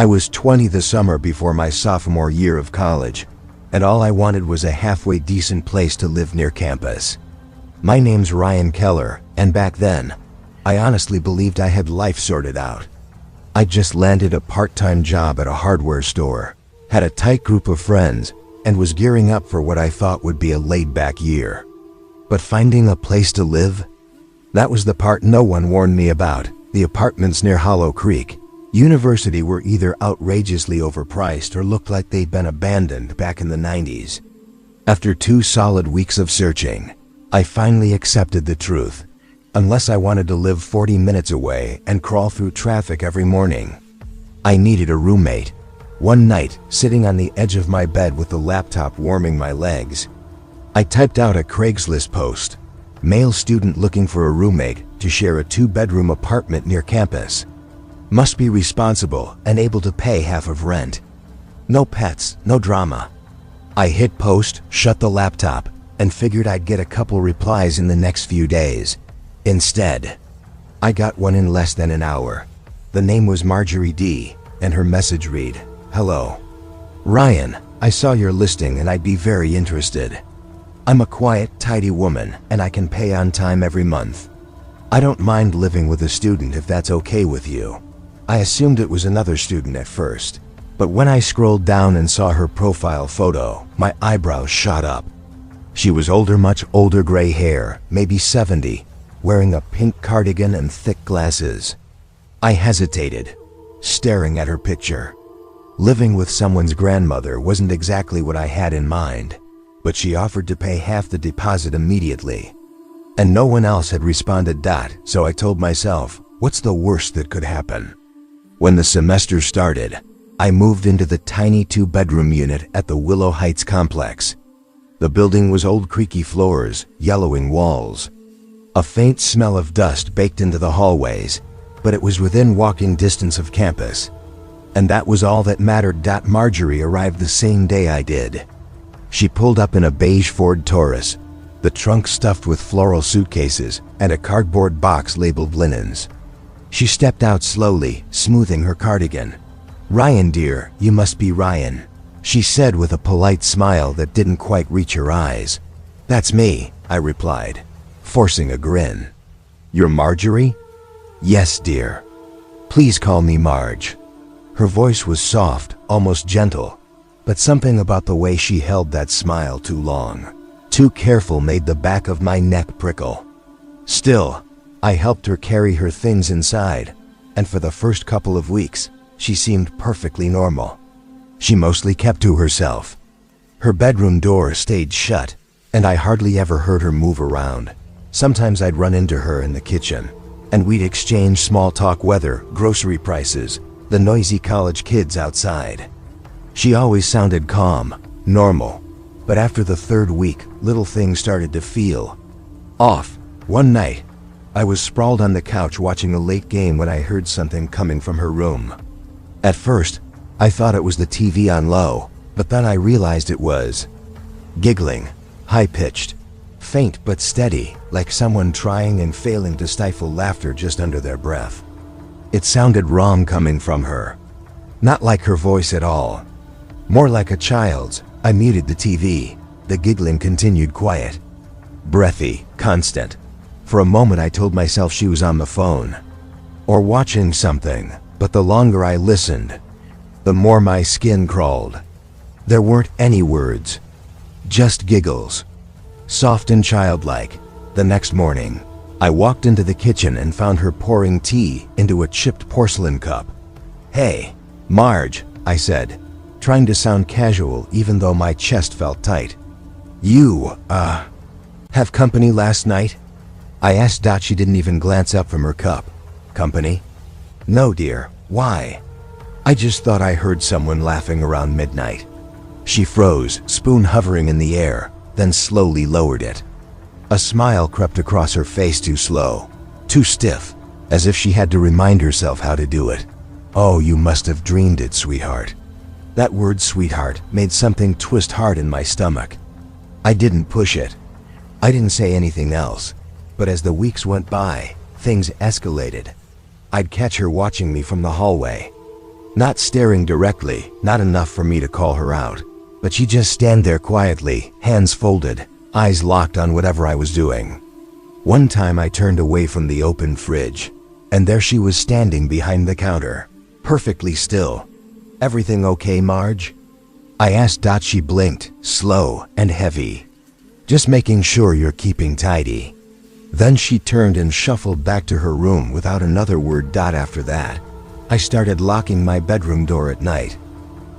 I was 20 the summer before my sophomore year of college, and all I wanted was a halfway decent place to live near campus. My name's Ryan Keller, and back then, I honestly believed I had life sorted out. I just landed a part-time job at a hardware store, had a tight group of friends, and was gearing up for what I thought would be a laid-back year. But finding a place to live? That was the part no one warned me about. The apartments near Hollow Creek University were either outrageously overpriced or looked like they'd been abandoned back in the 90s. After 2 solid weeks of searching, I finally accepted the truth. Unless I wanted to live 40 minutes away and crawl through traffic every morning, I needed a roommate. One night, sitting on the edge of my bed with the laptop warming my legs, I typed out a Craigslist post. Male student looking for a roommate to share a 2-bedroom apartment near campus. Must be responsible and able to pay half of rent. No pets, no drama. I hit post, shut the laptop, and figured I'd get a couple replies in the next few days. Instead, I got one in less than an hour. The name was Marjorie D, and her message read, "Hello. Ryan, I saw your listing and I'd be very interested. I'm a quiet, tidy woman and I can pay on time every month. I don't mind living with a student if that's okay with you." I assumed it was another student at first, but when I scrolled down and saw her profile photo, my eyebrows shot up. She was older, much older, gray hair, maybe 70, wearing a pink cardigan and thick glasses. I hesitated, staring at her picture. Living with someone's grandmother wasn't exactly what I had in mind, but she offered to pay half the deposit immediately. And no one else had responded. So I told myself, what's the worst that could happen? When the semester started, I moved into the tiny 2-bedroom unit at the Willow Heights complex. The building was old, creaky floors, yellowing walls. A faint smell of dust baked into the hallways, but it was within walking distance of campus. And that was all that mattered. Marjorie arrived the same day I did. She pulled up in a beige Ford Taurus, the trunk stuffed with floral suitcases and a cardboard box labeled linens. She stepped out slowly, smoothing her cardigan. "Ryan, dear, you must be Ryan," she said with a polite smile that didn't quite reach her eyes. "That's me," I replied, forcing a grin. "You're Marjorie?" "Yes, dear. Please call me Marge." Her voice was soft, almost gentle, but something about the way she held that smile too long, too careful, made the back of my neck prickle. Still, I helped her carry her things inside, and for the first couple of weeks, she seemed perfectly normal. She mostly kept to herself. Her bedroom door stayed shut, and I hardly ever heard her move around. Sometimes I'd run into her in the kitchen, and we'd exchange small talk: weather, grocery prices, the noisy college kids outside. She always sounded calm, normal, but after the 3rd week, little things started to feel off. One night, I was sprawled on the couch watching a late game when I heard something coming from her room. At first, I thought it was the TV on low, but then I realized it was giggling, high-pitched, faint but steady, like someone trying and failing to stifle laughter just under their breath. It sounded wrong coming from her. Not like her voice at all. More like a child's. I muted the TV. The giggling continued, quiet, breathy, constant. For a moment I told myself she was on the phone or watching something, but the longer I listened, the more my skin crawled. There weren't any words, just giggles, soft and childlike. The next morning, I walked into the kitchen and found her pouring tea into a chipped porcelain cup. "Hey, Marge," I said, trying to sound casual even though my chest felt tight. "You, have company last night?" I asked. She didn't even glance up from her cup. "Company? No, dear. Why?" "I just thought I heard someone laughing around midnight." She froze, spoon hovering in the air, then slowly lowered it. A smile crept across her face, too slow, too stiff, as if she had to remind herself how to do it. "Oh, you must have dreamed it, sweetheart." That word, sweetheart, made something twist hard in my stomach. I didn't push it. I didn't say anything else. But as the weeks went by, things escalated. I'd catch her watching me from the hallway. Not staring directly, not enough for me to call her out. But she just stand there quietly, hands folded, eyes locked on whatever I was doing. One time I turned away from the open fridge, and there she was standing behind the counter, perfectly still. "Everything okay, Marge?" I asked. She blinked, slow and heavy. "Just making sure you're keeping tidy." Then she turned and shuffled back to her room without another word. After that, I started locking my bedroom door at night.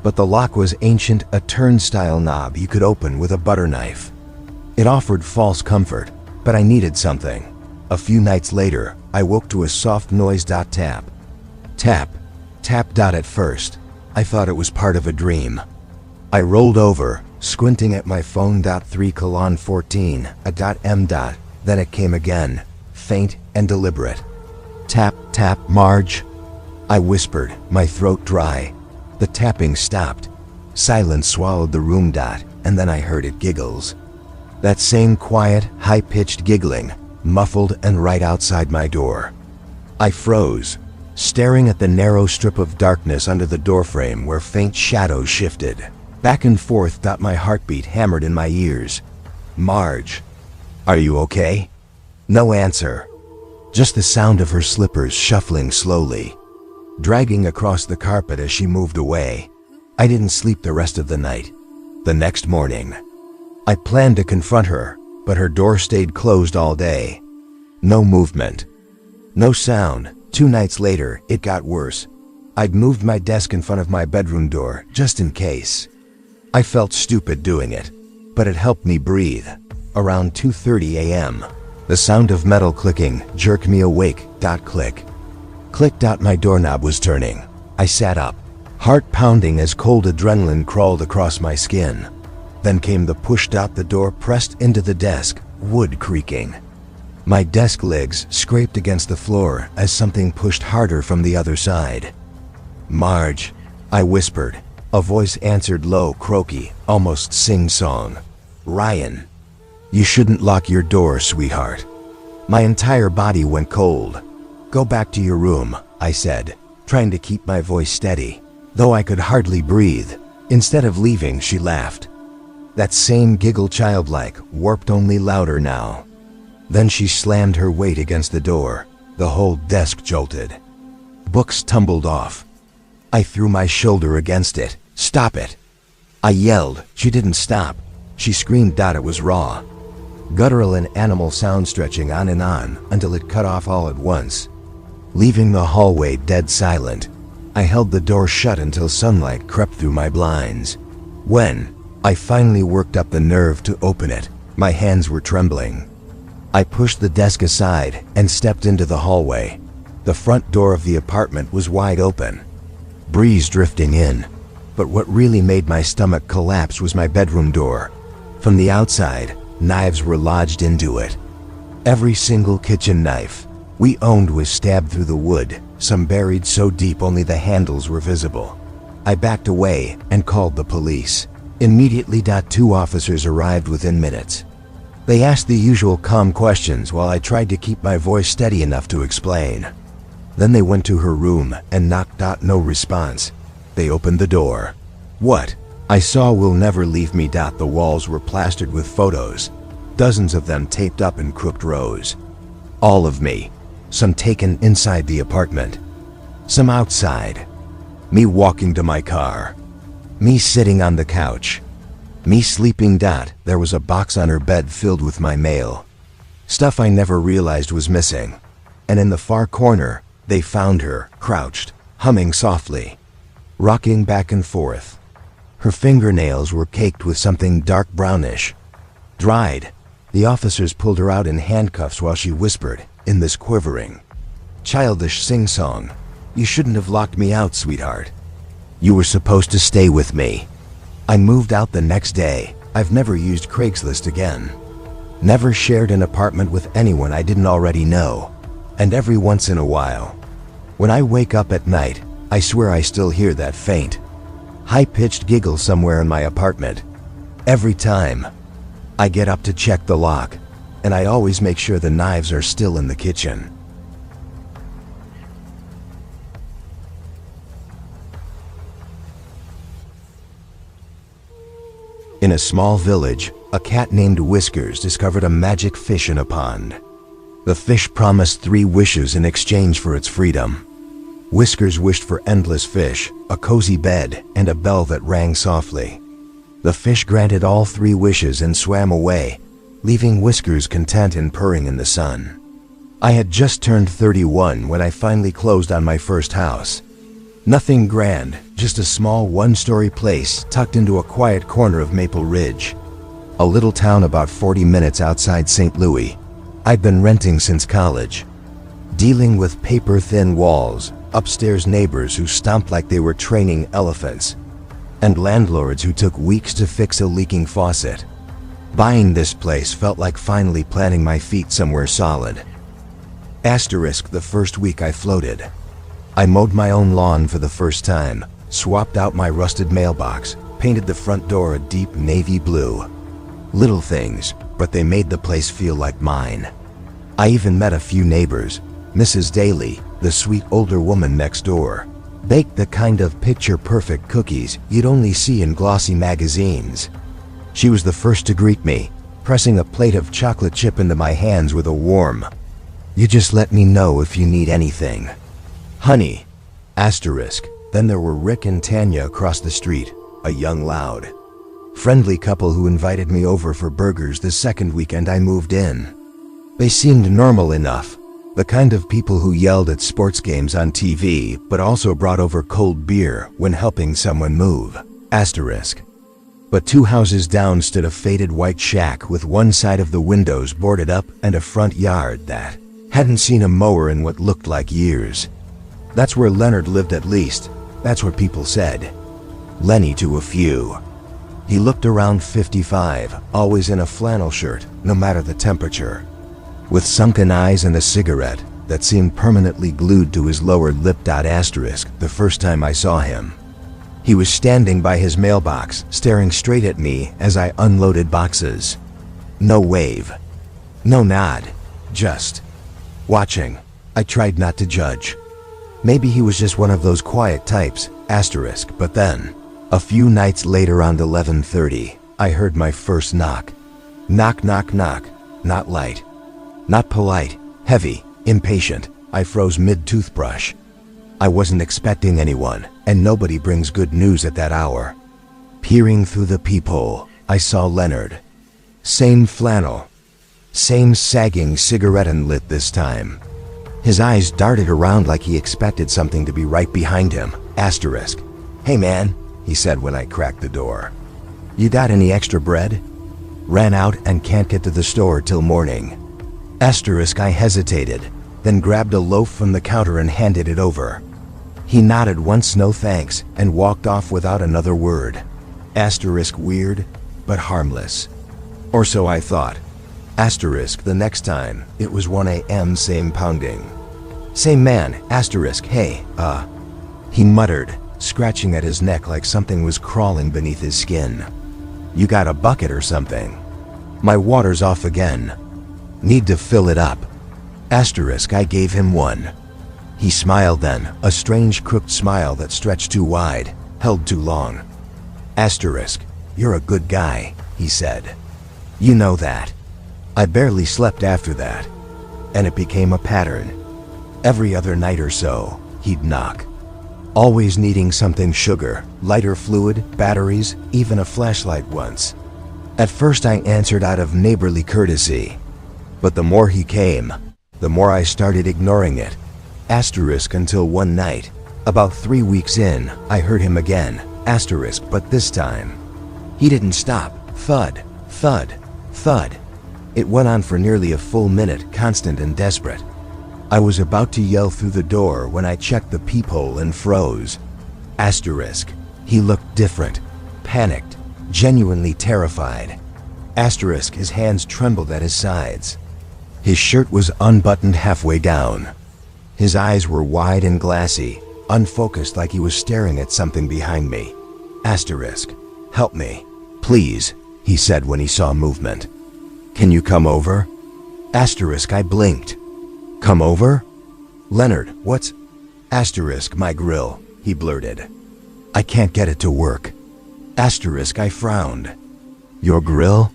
But the lock was ancient, a turnstile knob you could open with a butter knife. It offered false comfort, but I needed something. A few nights later, I woke to a soft noise. Tap. Tap. Tap. At first, I thought it was part of a dream. I rolled over, squinting at my phone. 3:14, M. Then it came again, faint and deliberate. "Tap, tap, Marge," I whispered, my throat dry. The tapping stopped. Silence swallowed the room. And then I heard it giggles. That same quiet, high-pitched giggling, muffled and right outside my door. I froze, staring at the narrow strip of darkness under the doorframe where faint shadows shifted back and forth. My heartbeat hammered in my ears. "Marge, are you okay?" No answer. Just the sound of her slippers shuffling slowly, dragging across the carpet as she moved away. I didn't sleep the rest of the night. The next morning, I planned to confront her, but her door stayed closed all day. No movement. No sound. 2 nights later, it got worse. I'd moved my desk in front of my bedroom door, just in case. I felt stupid doing it, but it helped me breathe. Around 2:30 a.m., the sound of metal clicking jerked me awake. Click. Click. My doorknob was turning. I sat up, heart pounding as cold adrenaline crawled across my skin. Then came the push. The door pressed into the desk, wood creaking. My desk legs scraped against the floor as something pushed harder from the other side. "Marge," I whispered. A voice answered, low, croaky, almost sing-song. "Ryan, you shouldn't lock your door, sweetheart." My entire body went cold. "Go back to your room," I said, trying to keep my voice steady, though I could hardly breathe. Instead of leaving, she laughed. That same giggle, childlike, warped, only louder now. Then she slammed her weight against the door. The whole desk jolted. Books tumbled off. I threw my shoulder against it. "Stop it!" I yelled. She didn't stop. She screamed. It was raw, guttural, and animal sound, stretching on and on until it cut off all at once, leaving the hallway dead silent. I held the door shut until sunlight crept through my blinds. When I finally worked up the nerve to open it, my hands were trembling. I pushed the desk aside and stepped into the hallway. The front door of the apartment was wide open, breeze drifting in. But what really made my stomach collapse was my bedroom door. From the outside, knives were lodged into it. Every single kitchen knife we owned was stabbed through the wood, some buried so deep only the handles were visible. I backed away and called the police. Immediately, 2 officers arrived within minutes. They asked the usual calm questions while I tried to keep my voice steady enough to explain. Then they went to her room and knocked. No response. They opened the door. What I saw will never leave me. The walls were plastered with photos, dozens of them taped up in crooked rows. All of me, some taken inside the apartment, some outside. Me walking to my car, me sitting on the couch, me sleeping. There was a box on her bed filled with my mail, stuff I never realized was missing. And in the far corner, they found her, crouched, humming softly, rocking back and forth. Her fingernails were caked with something dark brownish, dried. The officers pulled her out in handcuffs while she whispered, in this quivering, childish sing-song, "You shouldn't have locked me out, sweetheart. You were supposed to stay with me." I moved out the next day. I've never used Craigslist again. Never shared an apartment with anyone I didn't already know. And every once in a while, when I wake up at night, I swear I still hear that faint, high-pitched giggle somewhere in my apartment. Every time I get up to check the lock, and I always make sure the knives are still in the kitchen. In a small village, a cat named Whiskers discovered a magic fish in a pond. The fish promised 3 wishes in exchange for its freedom. Whiskers wished for endless fish, a cozy bed, and a bell that rang softly. The fish granted all 3 wishes and swam away, leaving Whiskers content and purring in the sun. I had just turned 31 when I finally closed on my first house. Nothing grand, just a small 1-story place tucked into a quiet corner of Maple Ridge, a little town about 40 minutes outside St. Louis. I'd been renting since college, dealing with paper-thin walls, upstairs neighbors who stomped like they were training elephants, and landlords who took weeks to fix a leaking faucet. Buying this place felt like finally planting my feet somewhere solid. The first week I floated. I mowed my own lawn for the first time, swapped out my rusted mailbox, painted the front door a deep navy blue. Little things, but they made the place feel like mine. I even met a few neighbors. Mrs. Daly, the sweet older woman next door, baked the kind of picture-perfect cookies you'd only see in glossy magazines. She was the first to greet me, pressing a plate of chocolate chip into my hands with a warm, "You just let me know if you need anything, honey." Then there were Rick and Tanya across the street, a young, loud, friendly couple who invited me over for burgers the second weekend I moved in. They seemed normal enough, the kind of people who yelled at sports games on TV but also brought over cold beer when helping someone move. But 2 houses down stood a faded white shack with one side of the windows boarded up and a front yard that hadn't seen a mower in what looked like years. That's where Leonard lived, at least. That's what people said. Lenny to a few. He looked around 55, always in a flannel shirt, no matter the temperature, with sunken eyes and a cigarette that seemed permanently glued to his lower lip. The first time I saw him, he was standing by his mailbox, staring straight at me as I unloaded boxes. No wave, no nod, just watching. I tried not to judge. Maybe he was just one of those quiet types, but then, a few nights later around 11:30, I heard my first knock. Knock, knock, knock. Not light, not polite, heavy, impatient. I froze mid-toothbrush. I wasn't expecting anyone, and nobody brings good news at that hour. Peering through the peephole, I saw Leonard. Same flannel, same sagging cigarette lit this time. His eyes darted around like he expected something to be right behind him. "Hey man," he said when I cracked the door. "You got any extra bread? Ran out and can't get to the store till morning." I hesitated, then grabbed a loaf from the counter and handed it over. He nodded once, no thanks, and walked off without another word. Weird, but harmless. Or so I thought. The next time, it was 1 a.m., same pounding. "Same man, hey, he muttered, scratching at his neck like something was crawling beneath his skin. "You got a bucket or something?" "My water's off again. Need to fill it up." I gave him one. He smiled then, a strange crooked smile that stretched too wide, held too long. "You're a good guy," he said. "You know that." I barely slept after that, and it became a pattern. Every other night or so, he'd knock. Always needing something: sugar, lighter fluid, batteries, even a flashlight once. At first I answered out of neighborly courtesy, but the more he came, the more I started ignoring it. Until one night, about 3 weeks in, I heard him again. But this time, he didn't stop. Thud, thud, thud. It went on for nearly a full minute, constant and desperate. I was about to yell through the door when I checked the peephole and froze. He looked different, panicked, genuinely terrified. His hands trembled at his sides. His shirt was unbuttoned halfway down. His eyes were wide and glassy, unfocused, like he was staring at something behind me. "Help me, please," he said when he saw movement. "Can you come over?" I blinked. "Come over?" "Leonard, what's—" "My grill," he blurted. "I can't get it to work." I frowned. Your grill?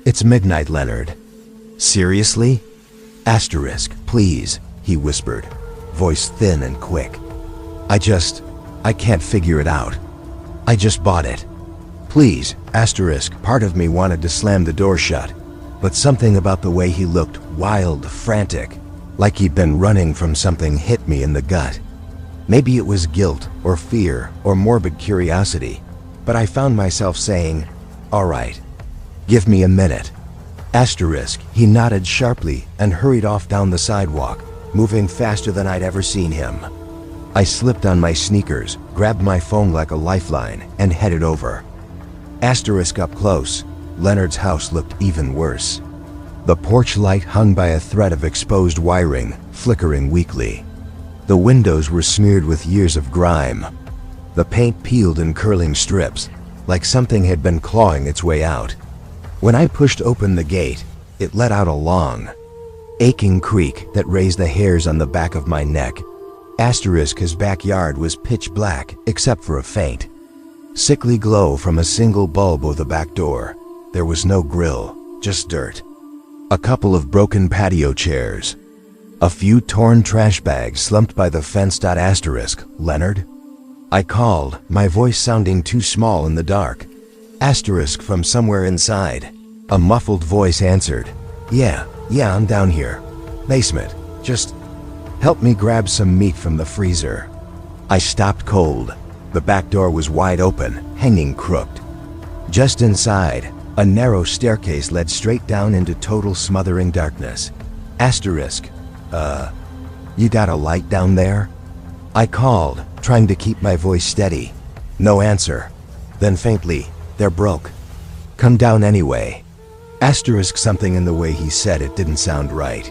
It's midnight, Leonard. Seriously? Asterisk, please, he whispered, voice thin and quick. I can't figure it out. I just bought it. Please, asterisk, part of me wanted to slam the door shut, but something about the way he looked wild, frantic, like he'd been running from something hit me in the gut. Maybe it was guilt or fear or morbid curiosity, but I found myself saying, all right, give me a minute. Asterisk, he nodded sharply and hurried off down the sidewalk, moving faster than I'd ever seen him. I slipped on my sneakers, grabbed my phone like a lifeline, and headed over. Asterisk up close, Leonard's house looked even worse. The porch light hung by a thread of exposed wiring, flickering weakly. The windows were smeared with years of grime. The paint peeled in curling strips, like something had been clawing its way out. When I pushed open the gate, it let out a long, aching creak that raised the hairs on the back of my neck. Asterisk, his backyard was pitch black except for a faint, sickly glow from a single bulb of the back door. There was no grill, just dirt. A couple of broken patio chairs. A few torn trash bags slumped by the fence. Asterisk, Leonard? I called, my voice sounding too small in the dark. Asterisk, from somewhere inside. A muffled voice answered. Yeah, I'm down here. Basement. Just help me grab some meat from the freezer. I stopped cold. The back door was wide open, hanging crooked. Just inside, a narrow staircase led straight down into total smothering darkness. Asterisk, you got a light down there? I called, trying to keep my voice steady. No answer. Then faintly, they're broke. Come down anyway. Asterisk, something in the way he said it didn't sound right.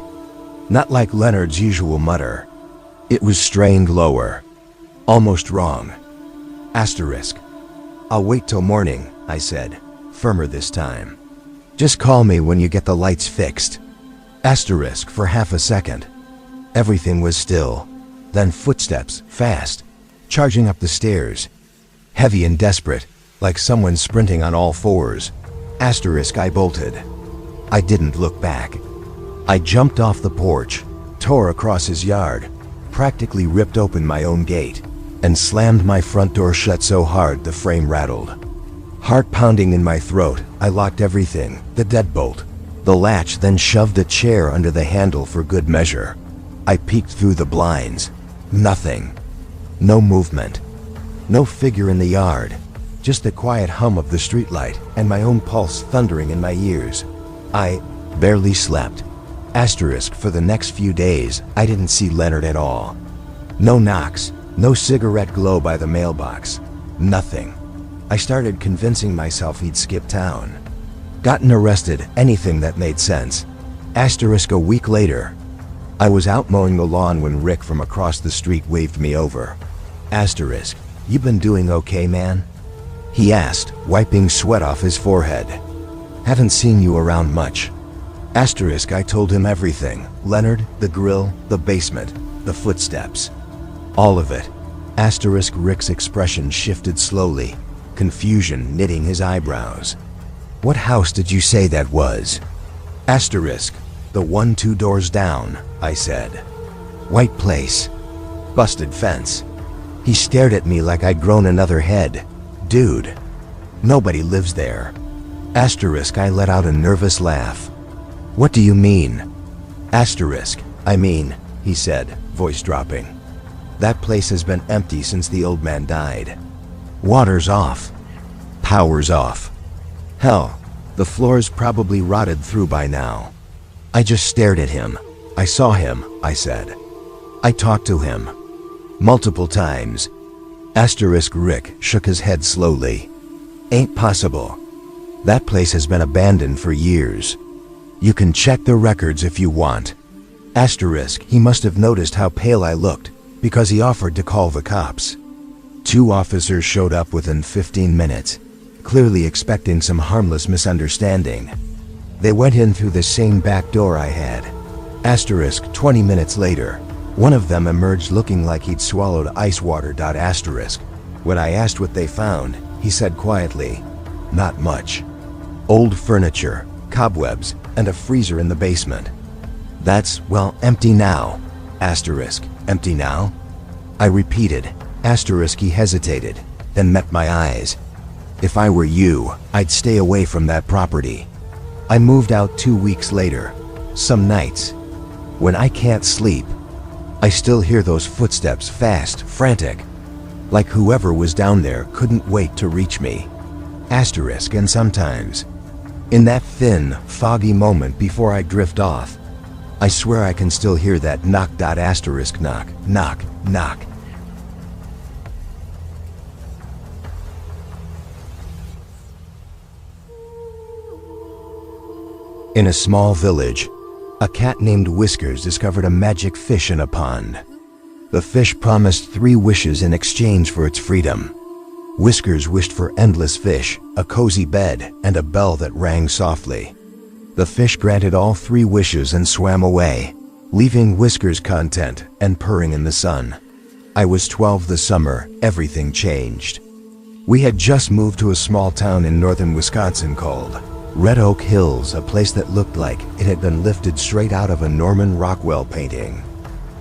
Not like Leonard's usual mutter. It was strained lower. Almost wrong. Asterisk. I'll wait till morning, I said, firmer this time. Just call me when you get the lights fixed. Asterisk, for half a second. Everything was still. Then footsteps, fast, charging up the stairs. Heavy and desperate, like someone sprinting on all fours. Asterisk, I bolted. I didn't look back. I jumped off the porch, tore across his yard, practically ripped open my own gate, and slammed my front door shut so hard the frame rattled. Heart pounding in my throat, I locked everything, the deadbolt, the latch, then shoved a chair under the handle for good measure. I peeked through the blinds. Nothing. No movement. No figure in the yard. Just the quiet hum of the streetlight and my own pulse thundering in my ears. I barely slept. Asterisk, for the next few days, I didn't see Leonard at all. No knocks, no cigarette glow by the mailbox. Nothing. I started convincing myself he'd skipped town. Gotten arrested, anything that made sense. Asterisk, a week later, I was out mowing the lawn when Rick from across the street waved me over. Asterisk, you been doing okay, man? He asked, wiping sweat off his forehead. Haven't seen you around much. Asterisk, I told him everything. Leonard, the grill, the basement, the footsteps. All of it. Asterisk, Rick's expression shifted slowly, confusion knitting his eyebrows. What house did you say that was? Asterisk, the one 2 doors down, I said. White place. Busted fence. He stared at me like I'd grown another head. Dude, nobody lives there. Asterisk, I let out a nervous laugh. What do you mean? Asterisk, I mean, he said, voice dropping. That place has been empty since the old man died. Water's off. Power's off. Hell, the floor's probably rotted through by now. I just stared at him. I saw him, I said. I talked to him. Multiple times. Asterisk, Rick shook his head slowly. Ain't possible. That place has been abandoned for years. You can check the records if you want. Asterisk, he must have noticed how pale I looked, because he offered to call the cops. 2 officers showed up within 15 minutes, clearly expecting some harmless misunderstanding. They went in through the same back door I had. Asterisk, 20 minutes later, one of them emerged looking like he'd swallowed ice water. Asterisk, when I asked what they found, he said quietly, not much. Old furniture, cobwebs, and a freezer in the basement. That's, well, empty now. Asterisk, empty now? I repeated. Asterisk, he hesitated, then met my eyes. If I were you, I'd stay away from that property. I moved out 2 weeks later. Some nights, when I can't sleep, I still hear those footsteps, fast, frantic, like whoever was down there couldn't wait to reach me. Asterisk, and sometimes, in that thin, foggy moment before I drift off, I swear I can still hear that knock. Asterisk, knock, knock, knock. In a small village, a cat named Whiskers discovered a magic fish in a pond. The fish promised 3 wishes in exchange for its freedom. Whiskers wished for endless fish, a cozy bed, and a bell that rang softly. The fish granted all 3 wishes and swam away, leaving Whiskers content and purring in the sun. I was 12 the summer everything changed. We had just moved to a small town in northern Wisconsin called Red Oak Hills, a place that looked like it had been lifted straight out of a Norman Rockwell painting.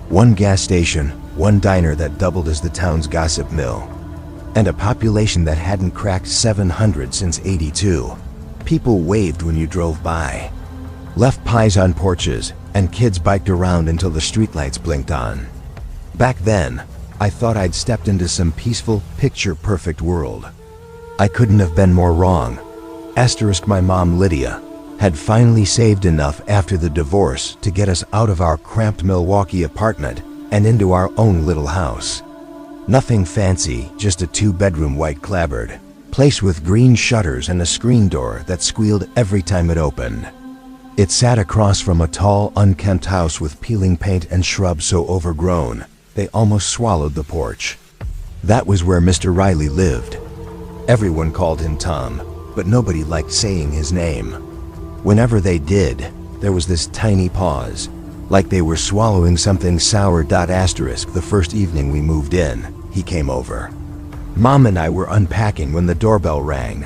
1 gas station, 1 diner that doubled as the town's gossip mill, and a population that hadn't cracked 700 since '82. People waved when you drove by, left pies on porches, and kids biked around until the streetlights blinked on. Back then, I thought I'd stepped into some peaceful, picture-perfect world. I couldn't have been more wrong. Asterisk, my mom, Lydia, had finally saved enough after the divorce to get us out of our cramped Milwaukee apartment and into our own little house. Nothing fancy, just a 2-bedroom white clapboard place with green shutters and a screen door that squealed every time it opened. It sat across from a tall, unkempt house with peeling paint and shrubs so overgrown they almost swallowed the porch. That was where Mr. Riley lived. Everyone called him Tom, but nobody liked saying his name. Whenever they did, there was this tiny pause, like they were swallowing something sour. Asterisk, the first evening we moved in, he came over. Mom and I were unpacking when the doorbell rang.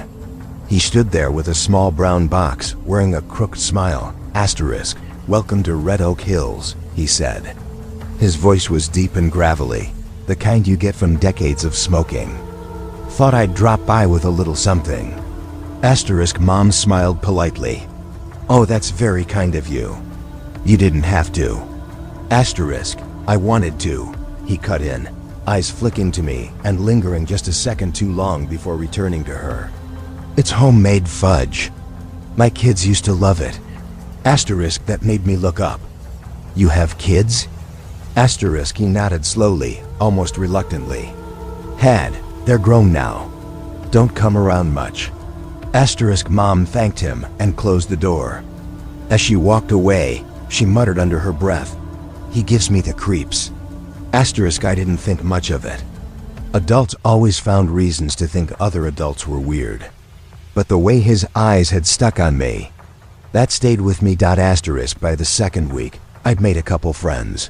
He stood there with a small brown box, wearing a crooked smile. Asterisk, welcome to Red Oak Hills, he said. His voice was deep and gravelly, the kind you get from decades of smoking. Thought I'd drop by with a little something. Asterisk, Mom smiled politely. Oh, that's very kind of you. You didn't have to. Asterisk, I wanted to, he cut in, eyes flicking to me and lingering just a second too long before returning to her. It's homemade fudge. My kids used to love it. Asterisk, that made me look up. You have kids? Asterisk, he nodded slowly, almost reluctantly. Had, they're grown now. Don't come around much. Asterisk, Mom thanked him and closed the door. As she walked away, she muttered under her breath, he gives me the creeps. Asterisk, I didn't think much of it. Adults always found reasons to think other adults were weird. But the way his eyes had stuck on me, that stayed with me. Asterisk, by the second week, I'd made a couple friends.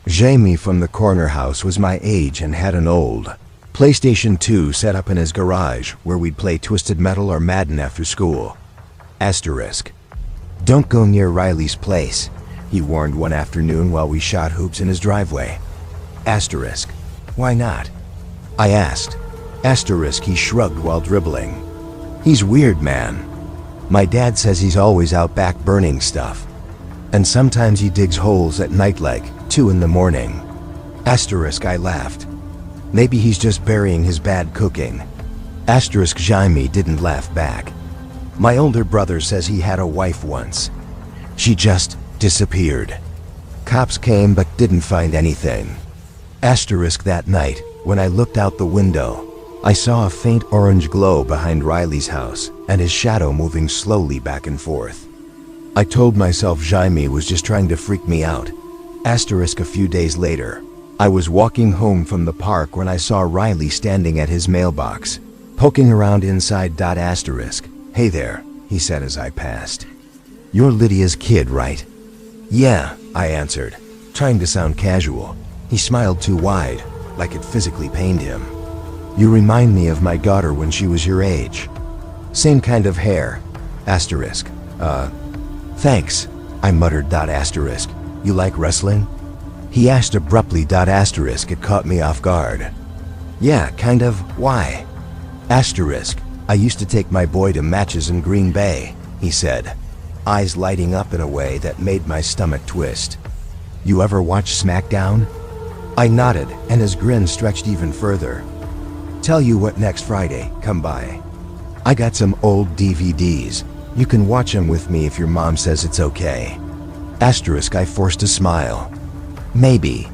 Jamie from the corner house was my age and had an old PlayStation 2 set up in his garage where we'd play Twisted Metal or Madden after school. Asterisk, don't go near Riley's place, he warned one afternoon while we shot hoops in his driveway. Asterisk, why not? I asked. Asterisk, he shrugged while dribbling. He's weird, man. My dad says he's always out back burning stuff. And sometimes he digs holes at night like 2 in the morning. Asterisk, I laughed. Maybe he's just burying his bad cooking. Asterisk, Jamie didn't laugh back. My older brother says he had a wife once. She just disappeared. Cops came but didn't find anything. Asterisk, that night, when I looked out the window, I saw a faint orange glow behind Riley's house and his shadow moving slowly back and forth. I told myself Jamie was just trying to freak me out. Asterisk, a few days later, I was walking home from the park when I saw Riley standing at his mailbox, poking around inside. Asterisk, hey there, he said as I passed. You're Lydia's kid, right? Yeah, I answered, trying to sound casual. He smiled too wide, like it physically pained him. You remind me of my daughter when she was your age. Same kind of hair. Asterisk. Thanks, I muttered. Asterisk. You like wrestling? He asked abruptly. Asterisk. It caught me off guard. Yeah, kind of. Why? Asterisk. I used to take my boy to matches in Green Bay, he said, eyes lighting up in a way that made my stomach twist. You ever watch SmackDown? I nodded, and his grin stretched even further. Tell you what, next Friday, come by. I got some old DVDs. You can watch them with me if your mom says it's okay. Asterisk. I forced a smile. Maybe.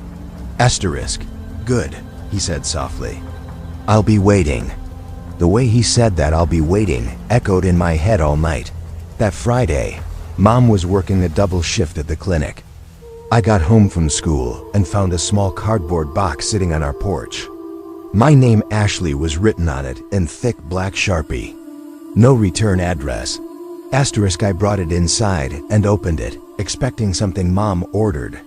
Asterisk. Good, he said softly. I'll be waiting. The way he said that, I'll be waiting, echoed in my head all night. That Friday, Mom was working a double shift at the clinic. I got home from school and found a small cardboard box sitting on our porch. My name, Ashley, was written on it in thick black Sharpie. No return address. Asterisk. I brought it inside and opened it, expecting something Mom ordered.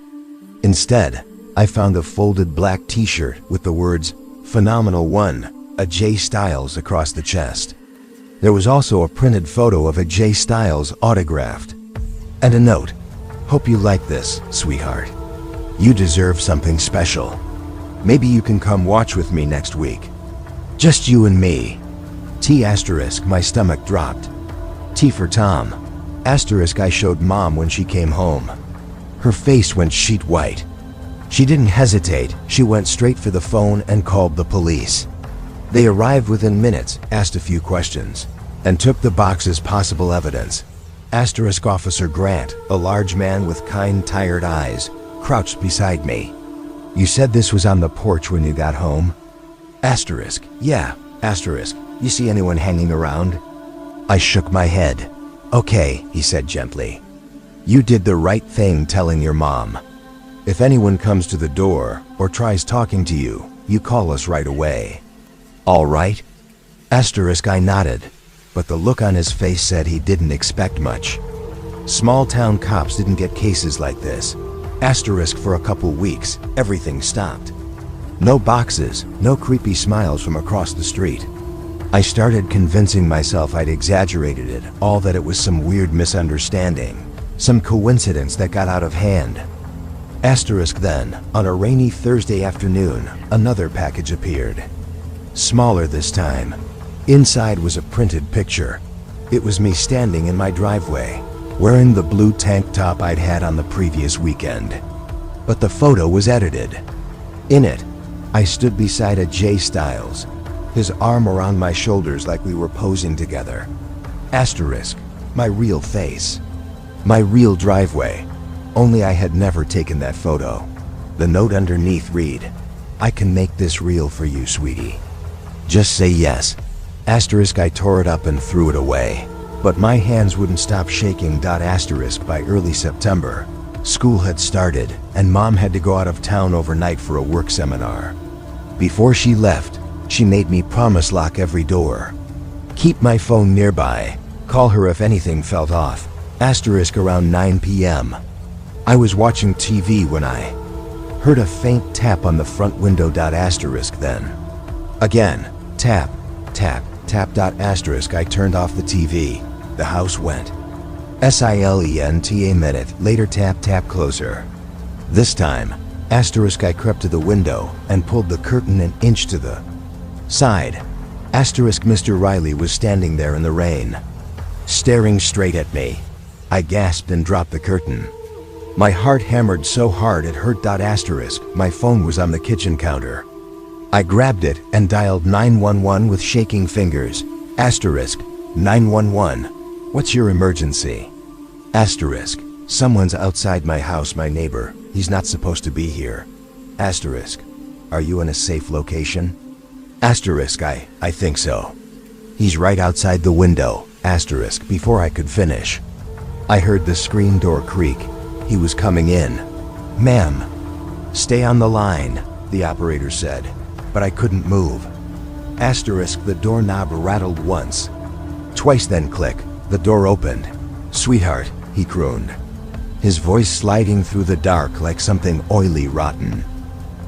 Instead, I found a folded black t-shirt with the words, Phenomenal One, a J Styles across the chest. There was also a printed photo of a J Styles autographed. And a note. Hope you like this, sweetheart. You deserve something special. Maybe you can come watch with me next week. Just you and me. T asterisk. My stomach dropped. T for Tom. Asterisk. I showed Mom when she came home. Her face went sheet white. She didn't hesitate. She went straight for the phone and called the police. They arrived within minutes, asked a few questions, and took the box as possible evidence. Asterisk. Officer Grant, a large man with kind, tired eyes, crouched beside me. You said this was on the porch when you got home? Asterisk. Yeah. Asterisk. You see anyone hanging around? I shook my head. Okay, he said gently. You did the right thing telling your mom. If anyone comes to the door or tries talking to you, you call us right away. All right? Asterisk. I nodded, but the look on his face said he didn't expect much. Small town cops didn't get cases like this. Asterisk. For a couple weeks, everything stopped. No boxes, no creepy smiles from across the street. I started convincing myself I'd exaggerated it, all that it was some weird misunderstanding, some coincidence that got out of hand. Asterisk. Then, on a rainy Thursday afternoon, another package appeared. Smaller this time. Inside was a printed picture. It was me standing in my driveway, wearing the blue tank top I'd had on the previous weekend. But the photo was edited. In it, I stood beside a J Styles, his arm around my shoulders like we were posing together. Asterisk. My real face. My real driveway. Only I had never taken that photo. The note underneath read, I can make this real for you, sweetie. Just say yes. Asterisk. I tore it up and threw it away. But my hands wouldn't stop shaking. Asterisk. By early September, school had started, and Mom had to go out of town overnight for a work seminar. Before she left, she made me promise lock every door. Keep my phone nearby. Call her if anything felt off. Asterisk. Around 9 p.m. I was watching TV when I heard a faint tap on the front window. Asterisk. Then again, tap, tap, tap. Asterisk. I turned off the TV. The house went silent. A minute later, tap, tap. Closer. This time, asterisk. I crept to the window and pulled the curtain an inch to the side. Asterisk. Mr. Riley was standing there in the rain, staring straight at me. I gasped and dropped the curtain. My heart hammered so hard it hurt. Asterisk. My phone was on the kitchen counter. I grabbed it and dialed 911 with shaking fingers. Asterisk. 911. What's your emergency? Asterisk. Someone's outside my house, my neighbor. He's not supposed to be here. Asterisk. Are you in a safe location? Asterisk. I think so. He's right outside the window. Asterisk. Before I could finish, I heard the screen door creak. He was coming in. Ma'am. Stay on the line, the operator said, but I couldn't move. Asterisk. The doorknob rattled once, twice, then click. The door opened. Sweetheart, he crooned, his voice sliding through the dark like something oily rotten.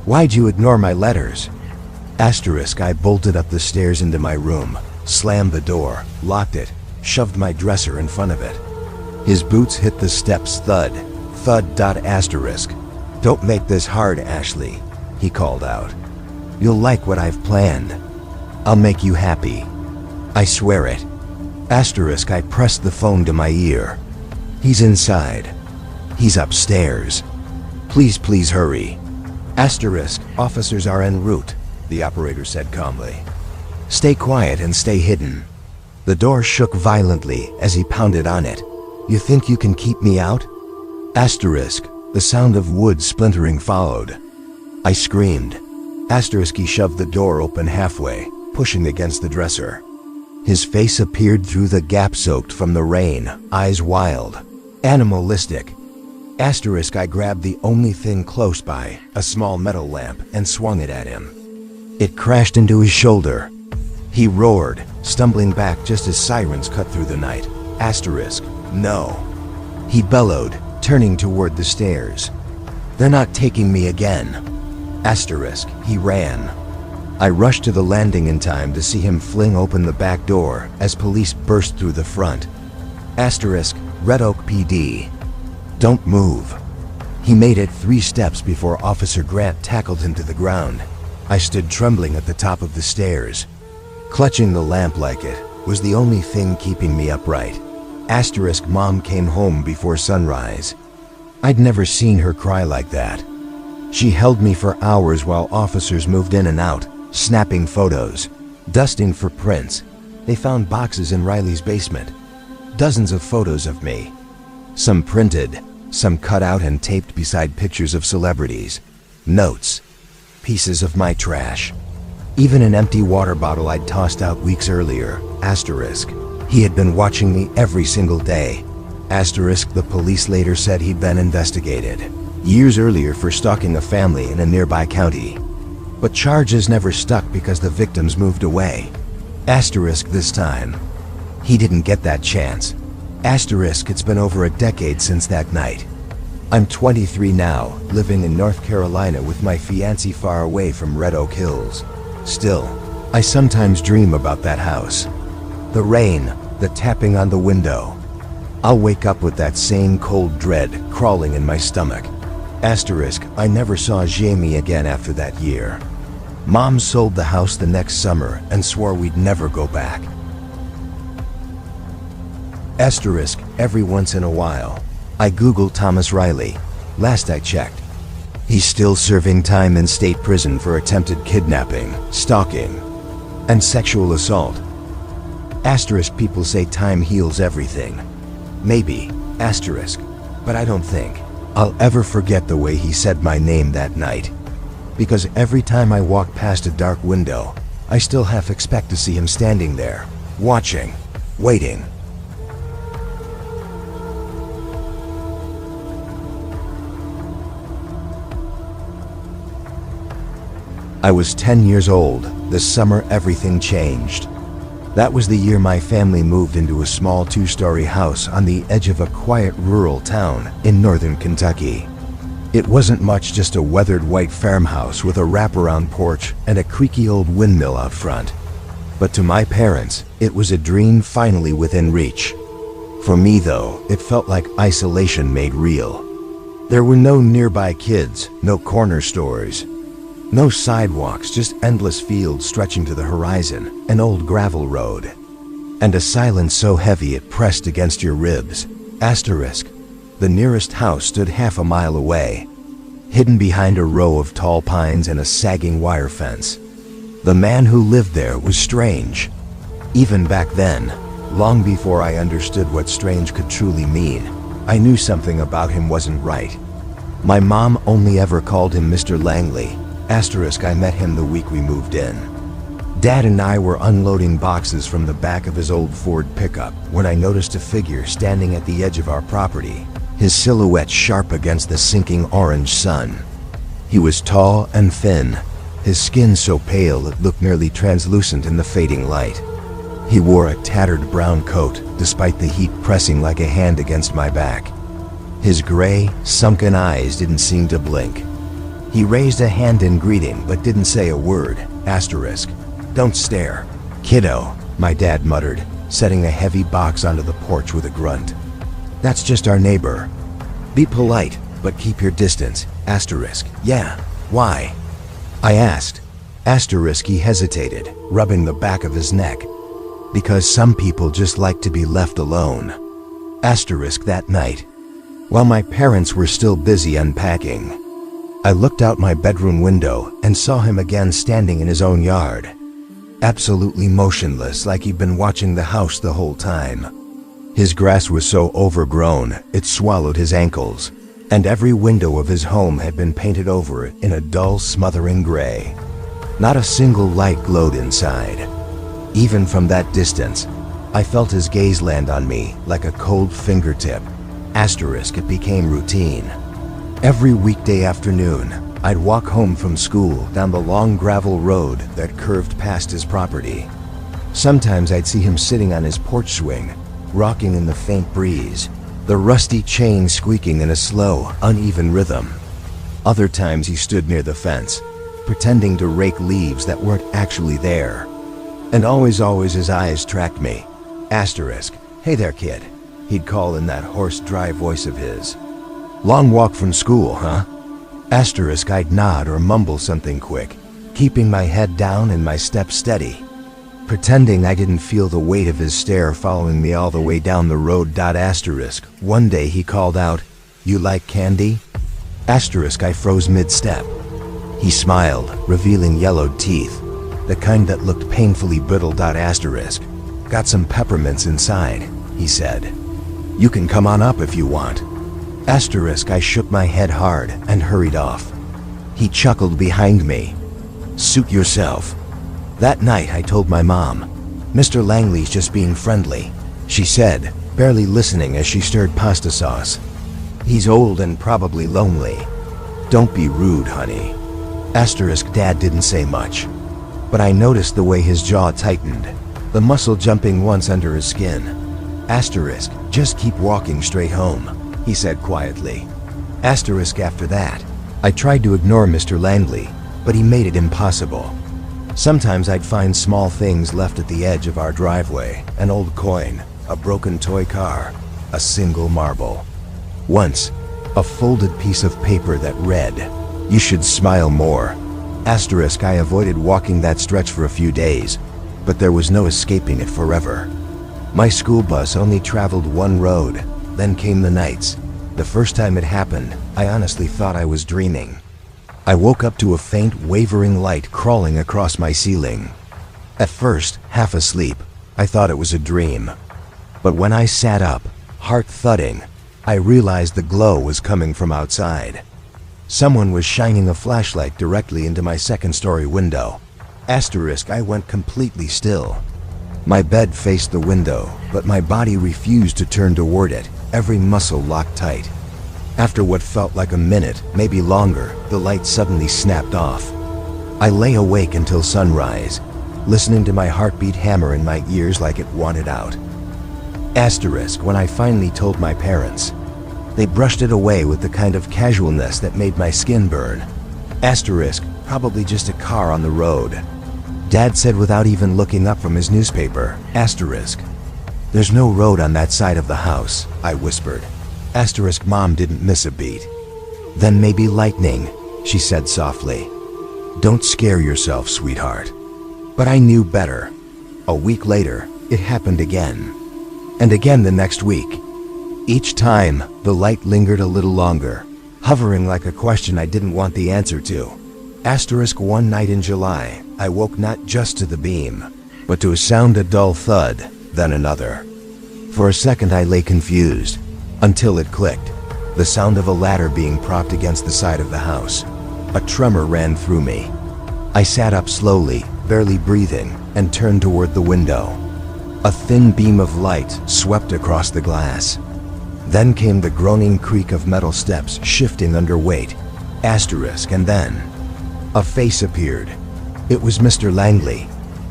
Why'd you ignore my letters? Asterisk. I bolted up the stairs into my room, slammed the door, locked it, shoved my dresser in front of it. His boots hit the steps thud, thud. Asterisk. Don't make this hard, Ashley, he called out. You'll like what I've planned. I'll make you happy. I swear it. Asterisk. I pressed the phone to my ear. He's inside. He's upstairs. Please hurry. Asterisk. Officers are en route, the operator said calmly. Stay quiet and stay hidden. The door shook violently as he pounded on it. You think you can keep me out? Asterisk. The sound of wood splintering followed. I screamed. Asterisk. He shoved the door open halfway, pushing against the dresser. His face appeared through the gap soaked from the rain, eyes wild, animalistic. Asterisk. I grabbed the only thing close by, a small metal lamp, and swung it at him. It crashed into his shoulder. He roared, stumbling back just as sirens cut through the night. Asterisk. No. He bellowed, turning toward the stairs. They're not taking me again. Asterisk. He ran. I rushed to the landing in time to see him fling open the back door as police burst through the front. Asterisk. Red Oak PD. Don't move. He made it 3 steps before Officer Grant tackled him to the ground. I stood trembling at the top of the stairs. Clutching the lamp like it was the only thing keeping me upright. Asterisk. Mom came home before sunrise. I'd never seen her cry like that. She held me for hours while officers moved in and out, snapping photos, dusting for prints. They found boxes in Riley's basement. Dozens of photos of me. Some printed, some cut out and taped beside pictures of celebrities. Notes. Pieces of my trash. Even an empty water bottle I'd tossed out weeks earlier. Asterisk. He had been watching me every single day. Asterisk. The police later said he'd been investigated years earlier for stalking a family in a nearby county. But charges never stuck because the victims moved away. Asterisk. This time, he didn't get that chance. Asterisk. It's been over a decade since that night. I'm 23 now, living in North Carolina with my fiancé far away from Red Oak Hills. Still, I sometimes dream about that house. The rain, the tapping on the window. I'll wake up with that same cold dread crawling in my stomach. Asterisk. I never saw Jamie again after that year. Mom sold the house the next summer and swore we'd never go back. Asterisk. Every once in a while, I Google Thomas Riley. Last I checked, he's still serving time in state prison for attempted kidnapping, stalking, and sexual assault. Asterisk. People say time heals everything. Maybe, asterisk, but I don't think I'll ever forget the way he said my name that night. Because every time I walk past a dark window, I still half expect to see him standing there, watching, waiting. I was 10 years old. This summer everything changed. That was the year my family moved into a small 2-story house on the edge of a quiet rural town in northern Kentucky. It wasn't much, just a weathered white farmhouse with a wraparound porch and a creaky old windmill out front. But to my parents, it was a dream finally within reach. For me though, it felt like isolation made real. There were no nearby kids, no corner stores, no sidewalks, just endless fields stretching to the horizon, an old gravel road, and a silence so heavy it pressed against your ribs. Asterisk. The nearest house stood half a mile away, hidden behind a row of tall pines and a sagging wire fence. The man who lived there was strange. Even back then, long before I understood what strange could truly mean, I knew something about him wasn't right. My mom only ever called him Mr. Langley. Asterisk. I met him the week we moved in. Dad and I were unloading boxes from the back of his old Ford pickup when I noticed a figure standing at the edge of our property, his silhouette sharp against the sinking orange sun. He was tall and thin, his skin so pale it looked nearly translucent in the fading light. He wore a tattered brown coat, despite the heat pressing like a hand against my back. His gray, sunken eyes didn't seem to blink. He raised a hand in greeting but didn't say a word. Asterisk. Don't stare, kiddo, my dad muttered, setting a heavy box onto the porch with a grunt. "That's just our neighbor. Be polite, but keep your distance. Asterisk. Yeah, why?" I asked. Asterisk, he hesitated, rubbing the back of his neck. "Because some people just like to be left alone." Asterisk, that night, while my parents were still busy unpacking, I looked out my bedroom window and saw him again standing in his own yard, absolutely motionless, like he'd been watching the house the whole time. His grass was so overgrown it swallowed his ankles, and every window of his home had been painted over in a dull, smothering gray. Not a single light glowed inside. Even from that distance, I felt his gaze land on me like a cold fingertip. Asterisk, it became routine. Every weekday afternoon, I'd walk home from school down the long gravel road that curved past his property. Sometimes I'd see him sitting on his porch swing, rocking in the faint breeze, the rusty chain squeaking in a slow, uneven rhythm. Other times he stood near the fence, pretending to rake leaves that weren't actually there. And always his eyes tracked me. Asterisk, "Hey there, kid," he'd call in that hoarse, dry voice of his. "Long walk from school, huh?" Asterisk, I'd nod or mumble something quick, keeping my head down and my steps steady, pretending I didn't feel the weight of his stare following me all the way down the road. Asterisk, one day he called out, "You like candy?" Asterisk, I froze mid-step. He smiled, revealing yellowed teeth, the kind that looked painfully brittle. Asterisk, "Got some peppermints inside," he said. "You can come on up if you want." Asterisk, I shook my head hard and hurried off. He chuckled behind me. "Suit yourself." That night I told my mom, "Mr. Langley's just being friendly," she said, barely listening as she stirred pasta sauce. "He's old and probably lonely. Don't be rude, honey." Asterisk, Dad didn't say much, but I noticed the way his jaw tightened, the muscle jumping once under his skin. Asterisk, "Just keep walking straight home," he said quietly. Asterisk, after that, I tried to ignore Mr. Langley, but he made it impossible. Sometimes I'd find small things left at the edge of our driveway, an old coin, a broken toy car, a single marble. Once, a folded piece of paper that read, "You should smile more." Asterisk, I avoided walking that stretch for a few days, but there was no escaping it forever. My school bus only traveled one road, then came the nights. The first time it happened, I honestly thought I was dreaming. I woke up to a faint, wavering light crawling across my ceiling. At first, half asleep, I thought it was a dream. But when I sat up, heart thudding, I realized the glow was coming from outside. Someone was shining a flashlight directly into my second-story window. Asterisk, I went completely still. My bed faced the window, but my body refused to turn toward it, every muscle locked tight. After what felt like a minute, maybe longer, the light suddenly snapped off. I lay awake until sunrise, listening to my heartbeat hammer in my ears like it wanted out. Asterisk, when I finally told my parents, they brushed it away with the kind of casualness that made my skin burn. Asterisk, probably just a car on the road. Dad said without even looking up from his newspaper. Asterisk, "There's no road on that side of the house," I whispered. Asterisk, Mom didn't miss a beat. "Then maybe lightning," she said softly. "Don't scare yourself, sweetheart." But I knew better. A week later, it happened again. And again the next week. Each time, the light lingered a little longer, hovering like a question I didn't want the answer to. Asterisk, one night in July, I woke not just to the beam, but to a sound, a dull thud, then another. For a second I lay confused, until it clicked, the sound of a ladder being propped against the side of the house. A tremor ran through me. I sat up slowly, barely breathing, and turned toward the window. A thin beam of light swept across the glass. Then came the groaning creak of metal steps shifting under weight. Asterisk, and then a face appeared. It was Mr. Langley.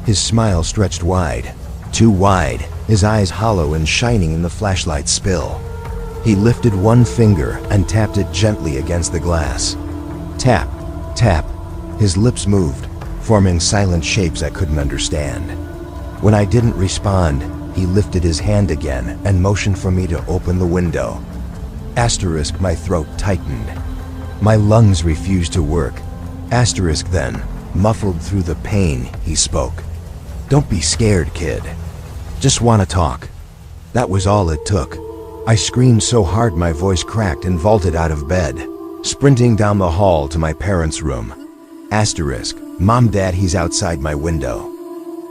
His smile stretched wide, too wide, his eyes hollow and shining in the flashlight's spill. He lifted one finger and tapped it gently against the glass. Tap, tap. His lips moved, forming silent shapes I couldn't understand. When I didn't respond, He lifted his hand again and motioned for me to open the window. Asterisk, my throat tightened. My lungs refused to work. Asterisk, then, muffled through the pain, he spoke. Don't be scared, kid. Just want to talk. That was all it took. I screamed so hard my voice cracked and vaulted out of bed, sprinting down the hall to my parents' room. Asterisk, Mom, Dad, he's outside my window.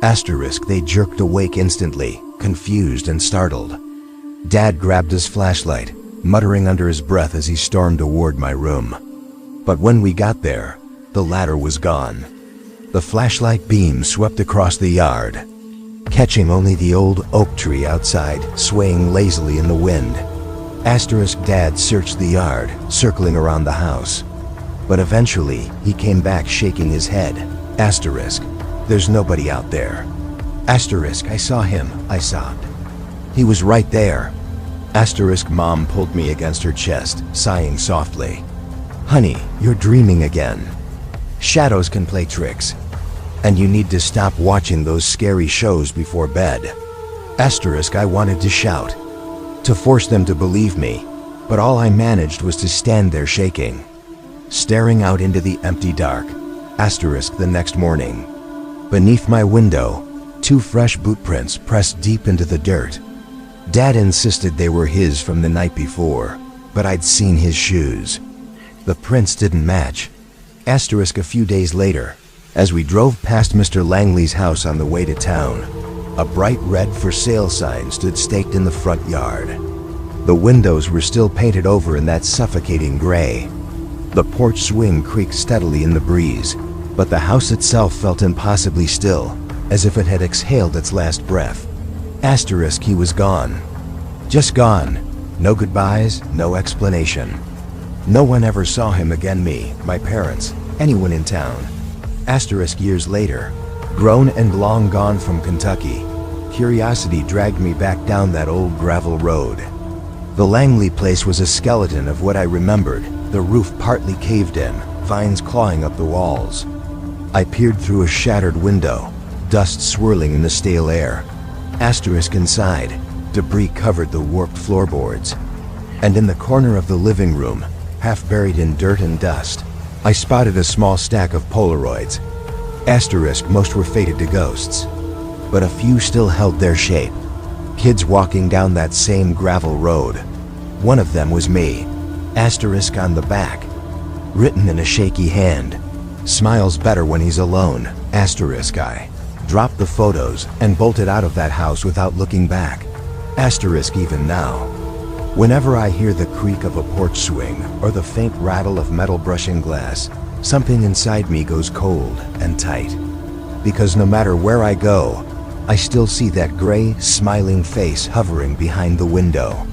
Asterisk, they jerked awake instantly, confused and startled. Dad grabbed his flashlight, muttering under his breath as he stormed toward my room. But when we got there, the ladder was gone. The flashlight beam swept across the yard, catching only the old oak tree outside, swaying lazily in the wind. Asterisk, Dad searched the yard, circling around the house. But eventually, he came back shaking his head. Asterisk, there's nobody out there. Asterisk, I saw him, I sobbed. He was right there. Asterisk, Mom pulled me against her chest, sighing softly. Honey, you're dreaming again. Shadows can play tricks, and you need to stop watching those scary shows before bed. Asterisk, I wanted to shout, to force them to believe me, but all I managed was to stand there shaking, staring out into the empty dark. Asterisk, the next morning, beneath my window, 2 fresh boot prints pressed deep into the dirt. Dad insisted they were his from the night before, but I'd seen his shoes. The prints didn't match. Asterisk, a few days later, as we drove past Mr. Langley's house on the way to town, a bright red for sale sign stood staked in the front yard. The windows were still painted over in that suffocating gray. The porch swing creaked steadily in the breeze, but the house itself felt impossibly still, as if it had exhaled its last breath. Asterisk, he was gone. Just gone. No goodbyes, no explanation. No one ever saw him again, me, my parents, anyone in town. Asterisk, years later, grown and long gone from Kentucky, curiosity dragged me back down that old gravel road. The Langley place was a skeleton of what I remembered, the roof partly caved in, vines clawing up the walls. I peered through a shattered window, dust swirling in the stale air. Asterisk, inside, debris covered the warped floorboards. And in the corner of the living room, half buried in dirt and dust, I spotted a small stack of Polaroids. Asterisk, most were faded to ghosts, but a few still held their shape. Kids walking down that same gravel road. One of them was me. Asterisk on the back, written in a shaky hand. Smiles better when he's alone. Asterisk, I dropped the photos and bolted out of that house without looking back. Asterisk, even now, whenever I hear the creak of a porch swing or the faint rattle of metal brushing glass, something inside me goes cold and tight. Because no matter where I go, I still see that gray, smiling face hovering behind the window.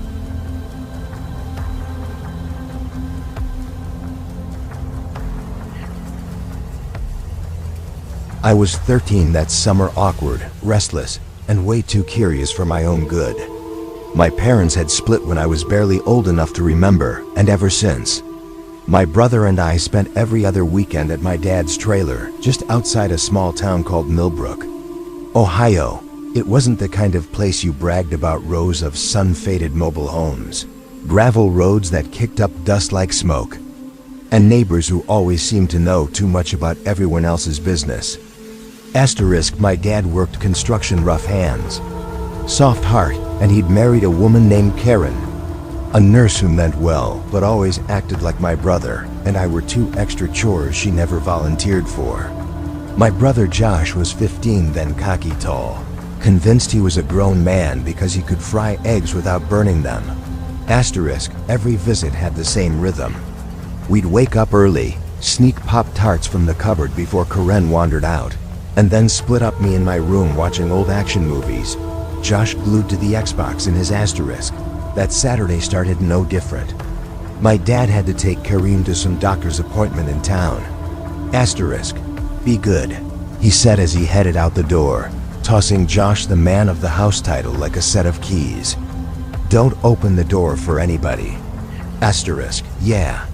I was 13 that summer, awkward, restless, and way too curious for my own good. My parents had split when I was barely old enough to remember, and ever since, my brother and I spent every other weekend at my dad's trailer just outside a small town called Millbrook, Ohio. It wasn't the kind of place you bragged about: rows of sun-faded mobile homes, gravel roads that kicked up dust like smoke, and neighbors who always seemed to know too much about everyone else's business. Asterisk, my dad worked construction, rough hands, soft heart, and he'd married a woman named Karen, a nurse who meant well but always acted like my brother and I were 2 extra chores she never volunteered for. My brother Josh was 15 then, cocky tall, convinced he was a grown man because he could fry eggs without burning them. Asterisk, every visit had the same rhythm. We'd wake up early, sneak Pop-Tarts from the cupboard before Karen wandered out, and then split up me in my room watching old action movies. Josh glued to the Xbox in his Asterisk. That Saturday started no different. My dad had to take Kareem to some doctor's appointment in town. Asterisk, be good, he said as he headed out the door, tossing Josh the man of the house title like a set of keys. Don't open the door for anybody. Asterisk, yeah,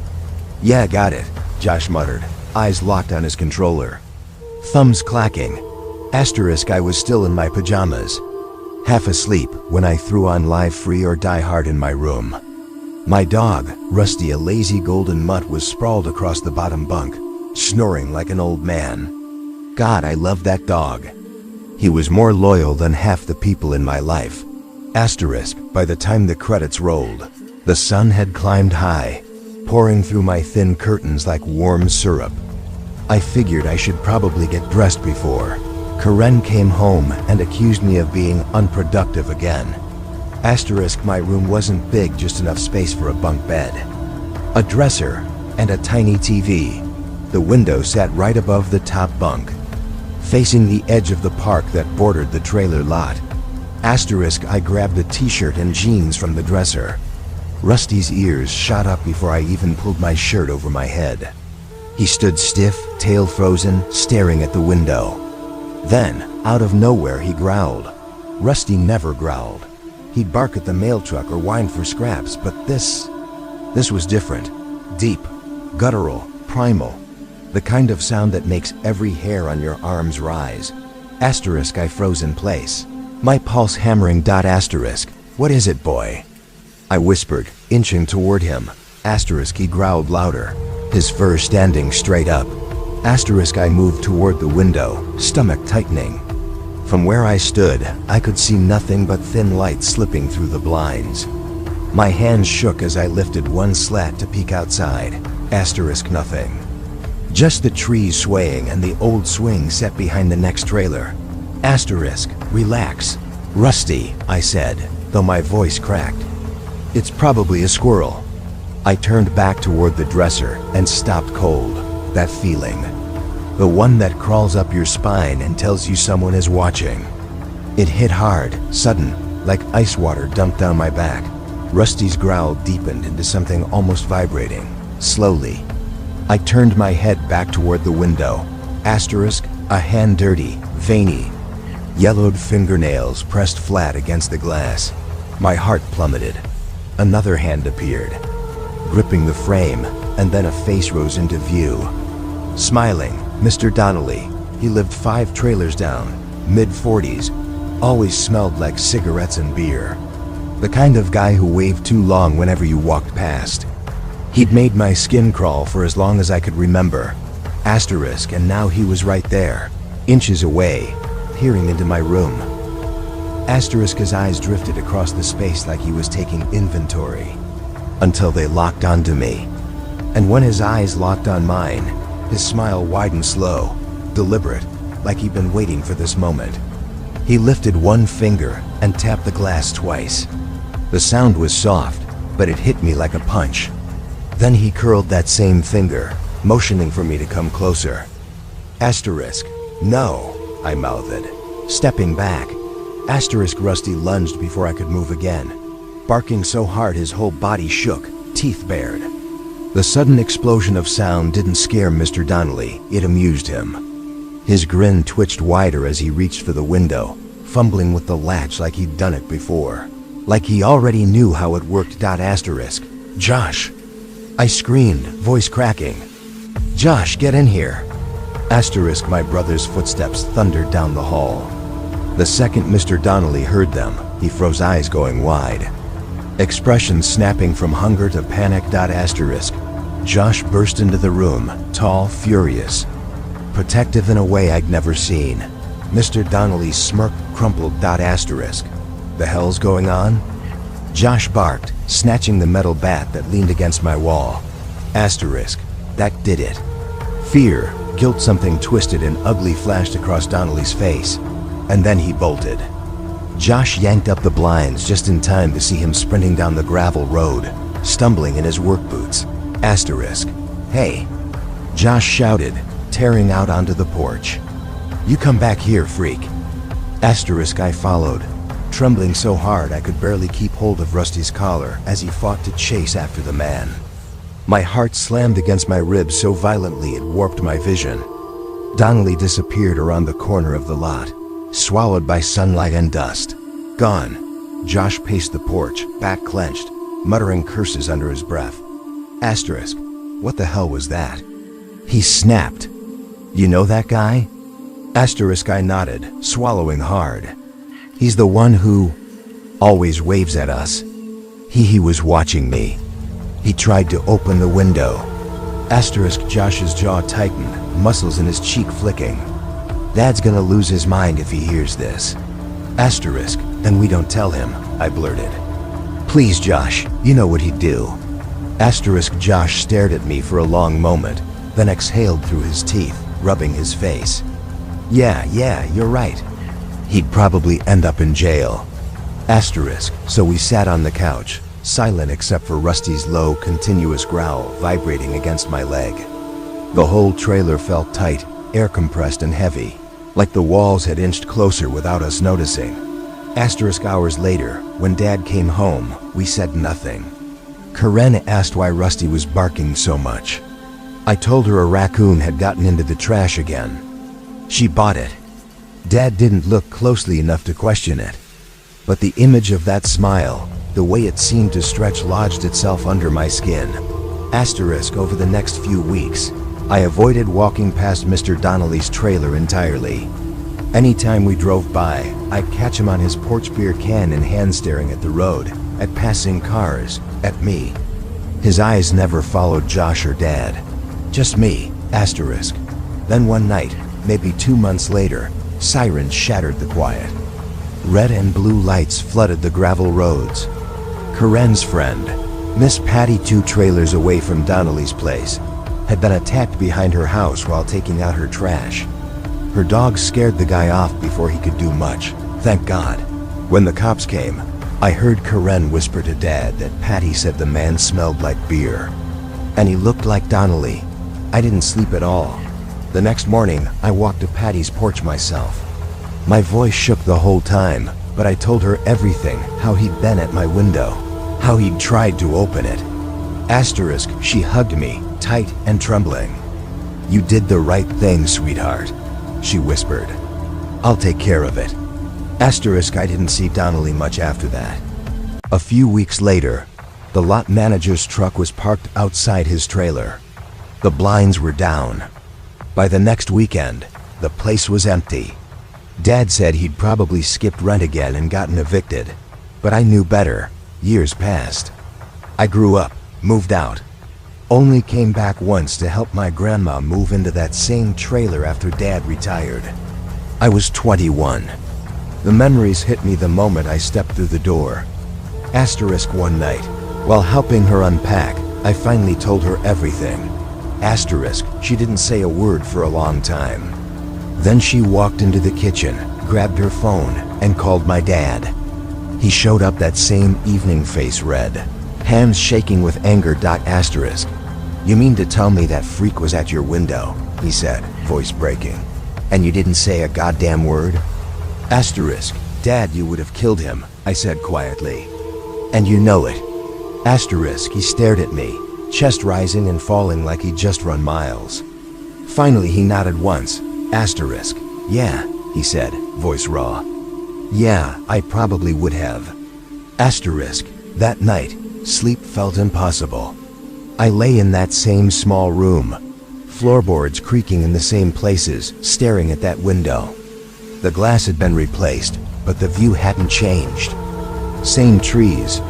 got it, Josh muttered, eyes locked on his controller, thumbs clacking. Asterisk, I was still in my pajamas. half asleep when I threw on Live Free or Die Hard in my room. My dog, Rusty, a lazy golden mutt, was sprawled across the bottom bunk, snoring like an old man. God, I loved that dog. He was more loyal than half the people in my life. Asterisk, by the time the credits rolled, the sun had climbed high, pouring through my thin curtains like warm syrup. I figured I should probably get dressed before Karen came home and accused me of being unproductive again. Asterisk, my room wasn't big, just enough space for a bunk bed, a dresser, and a tiny TV. The window sat right above the top bunk, facing the edge of the park that bordered the trailer lot. Asterisk, I grabbed a t-shirt and jeans from the dresser. Rusty's ears shot up before I even pulled my shirt over my head. He stood stiff, tail frozen, staring at the window. Then, out of nowhere, he growled. Rusty never growled. He'd bark at the mail truck or whine for scraps, but this was different. Deep, guttural, primal. The kind of sound that makes every hair on your arms rise. Asterisk, I froze in place, my pulse hammering. Asterisk, what is it, boy? I whispered, inching toward him. Asterisk, he growled louder, his fur standing straight up. Asterisk, I moved toward the window, stomach tightening. From where I stood, I could see nothing but thin light slipping through the blinds. My hands shook as I lifted one slat to peek outside. Asterisk, nothing. Just the trees swaying and the old swing set behind the next trailer. Asterisk, relax. Rusty, I said, though my voice cracked. It's probably a squirrel. I turned back toward the dresser and stopped cold. That feeling. The one that crawls up your spine and tells you someone is watching. It hit hard, sudden, like ice water dumped down my back. Rusty's growl deepened into something almost vibrating, slowly. I turned my head back toward the window. Asterisk, a hand dirty, veiny, yellowed fingernails pressed flat against the glass. My heart plummeted. Another hand appeared, gripping the frame, and then a face rose into view. Smiling, Mr. Donnelly. He lived 5 trailers down, mid-40s, always smelled like cigarettes and beer. The kind of guy who waved too long whenever you walked past. He'd made my skin crawl for as long as I could remember. Asterisk, and now he was right there, inches away, peering into my room. Asterisk, his eyes drifted across the space like he was taking inventory, until they locked onto me. And when his eyes locked on mine, his smile widened slow, deliberate, like he'd been waiting for this moment. He lifted one finger and tapped the glass twice. The sound was soft, but it hit me like a punch. Then he curled that same finger, motioning for me to come closer. Asterisk, no, I mouthed, stepping back. Asterisk, Rusty lunged before I could move again, barking so hard his whole body shook, teeth bared. The sudden explosion of sound didn't scare Mr. Donnelly, it amused him. His grin twitched wider as he reached for the window, fumbling with the latch like he'd done it before. Like he already knew how it worked. Asterisk, Josh! I screamed, voice cracking. Josh, get in here! Asterisk, my brother's footsteps thundered down the hall. The second Mr. Donnelly heard them, he froze, eyes going wide, expressions snapping from hunger to panic. Asterisk, Josh burst into the room, tall, furious, protective in a way I'd never seen. Mr. Donnelly's smirk crumpled. Asterisk, the hell's going on? Josh barked, snatching the metal bat that leaned against my wall. Asterisk, that did it. Fear, guilt, something twisted and ugly flashed across Donnelly's face, and then he bolted. Josh yanked up the blinds just in time to see him sprinting down the gravel road, stumbling in his work boots. Asterisk, hey! Josh shouted, tearing out onto the porch. You come back here, freak! Asterisk, I followed, trembling so hard I could barely keep hold of Rusty's collar as he fought to chase after the man. My heart slammed against my ribs so violently it warped my vision. Donnelly disappeared around the corner of the lot, swallowed by sunlight and dust. Gone. Josh paced the porch, back clenched, muttering curses under his breath. Asterisk, what the hell was that? He snapped. You know that guy? Asterisk, I nodded, swallowing hard. He's the one who always waves at us. He was watching me. He tried to open the window. Asterisk Josh's jaw tightened, muscles in his cheek flicking. Dad's gonna lose his mind if he hears this. Asterisk, then we don't tell him, I blurted. Please, Josh, you know what he'd do. Asterisk Josh stared at me for a long moment, then exhaled through his teeth, rubbing his face. Yeah, you're right. He'd probably end up in jail. Asterisk, so we sat on the couch, silent except for Rusty's low, continuous growl vibrating against my leg. The whole trailer felt tight, air compressed and heavy, like the walls had inched closer without us noticing. Asterisk hours later, when Dad came home, we said nothing. Karen asked why Rusty was barking so much. I told her a raccoon had gotten into the trash again. She bought it. Dad didn't look closely enough to question it. But the image of that smile, the way it seemed to stretch, lodged itself under my skin. Asterisk, over the next few weeks, I avoided walking past Mr. Donnelly's trailer entirely. Anytime we drove by, I'd catch him on his porch beer can in hand staring at the road, at passing cars, at me. His eyes never followed Josh or Dad. Just me, asterisk. Then one night, maybe 2 months later, sirens shattered the quiet. Red and blue lights flooded the gravel roads. Karen's friend, Miss Patty, 2 trailers away from Donnelly's place, had been attacked behind her house while taking out her trash. Her dog scared the guy off before he could do much, thank God. When the cops came, I heard Karen whisper to Dad that Patty said the man smelled like beer. And he looked like Donnelly. I didn't sleep at all. The next morning, I walked to Patty's porch myself. My voice shook the whole time, but I told her everything, how he'd been at my window, how he'd tried to open it. Asterisk, she hugged me, tight and trembling. You did the right thing, sweetheart, she whispered. I'll take care of it. Asterisk, I didn't see Donnelly much after that. A few weeks later, the lot manager's truck was parked outside his trailer. The blinds were down. By the next weekend, the place was empty. Dad said he'd probably skipped rent again and gotten evicted, but I knew better. Years passed. I grew up, moved out. Only came back once to help my grandma move into that same trailer after Dad retired. I was 21. The memories hit me the moment I stepped through the door. Asterisk, one night, while helping her unpack, I finally told her everything. Asterisk, she didn't say a word for a long time. Then she walked into the kitchen, grabbed her phone, and called my dad. He showed up, that same evening, face red, hands shaking with anger. Asterisk, you mean to tell me that freak was at your window? He said, voice breaking. And you didn't say a goddamn word? Asterisk, Dad, you would have killed him, I said quietly. And you know it. Asterisk, he stared at me, chest rising and falling like he'd just run miles. Finally he nodded once. Asterisk, yeah, he said, voice raw. Yeah, I probably would have. Asterisk, that night, sleep felt impossible. I lay in that same small room, floorboards creaking in the same places, staring at that window. The glass had been replaced, but the view hadn't changed. Same trees,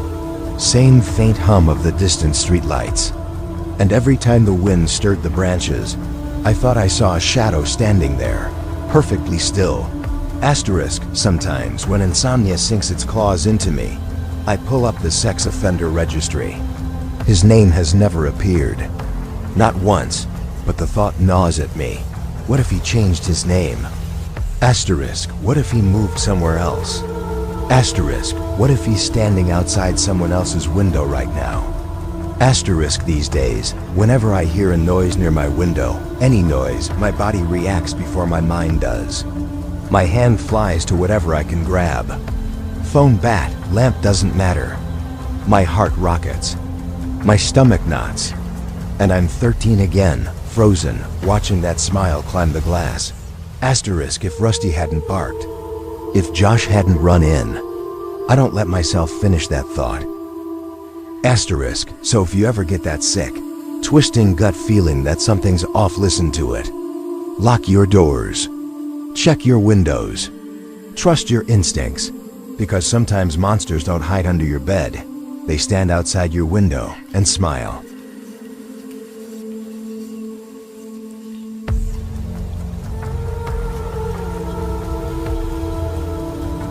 same faint hum of the distant streetlights. And every time the wind stirred the branches, I thought I saw a shadow standing there, perfectly still. Asterisk, sometimes when insomnia sinks its claws into me, I pull up the sex offender registry. His name has never appeared. Not once, but the thought gnaws at me. What if he changed his name? Asterisk, what if he moved somewhere else? Asterisk, what if he's standing outside someone else's window right now? Asterisk, these days, whenever I hear a noise near my window, any noise, my body reacts before my mind does. My hand flies to whatever I can grab. Phone, bat, lamp, doesn't matter. My heart rockets. My stomach knots. And I'm 13 again, frozen, watching that smile climb the glass. Asterisk, if Rusty hadn't barked. If Josh hadn't run in. I don't let myself finish that thought. Asterisk, so if you ever get that sick, twisting gut feeling that something's off, listen to it. Lock your doors. Check your windows. Trust your instincts, because sometimes monsters don't hide under your bed. They stand outside your window and smile.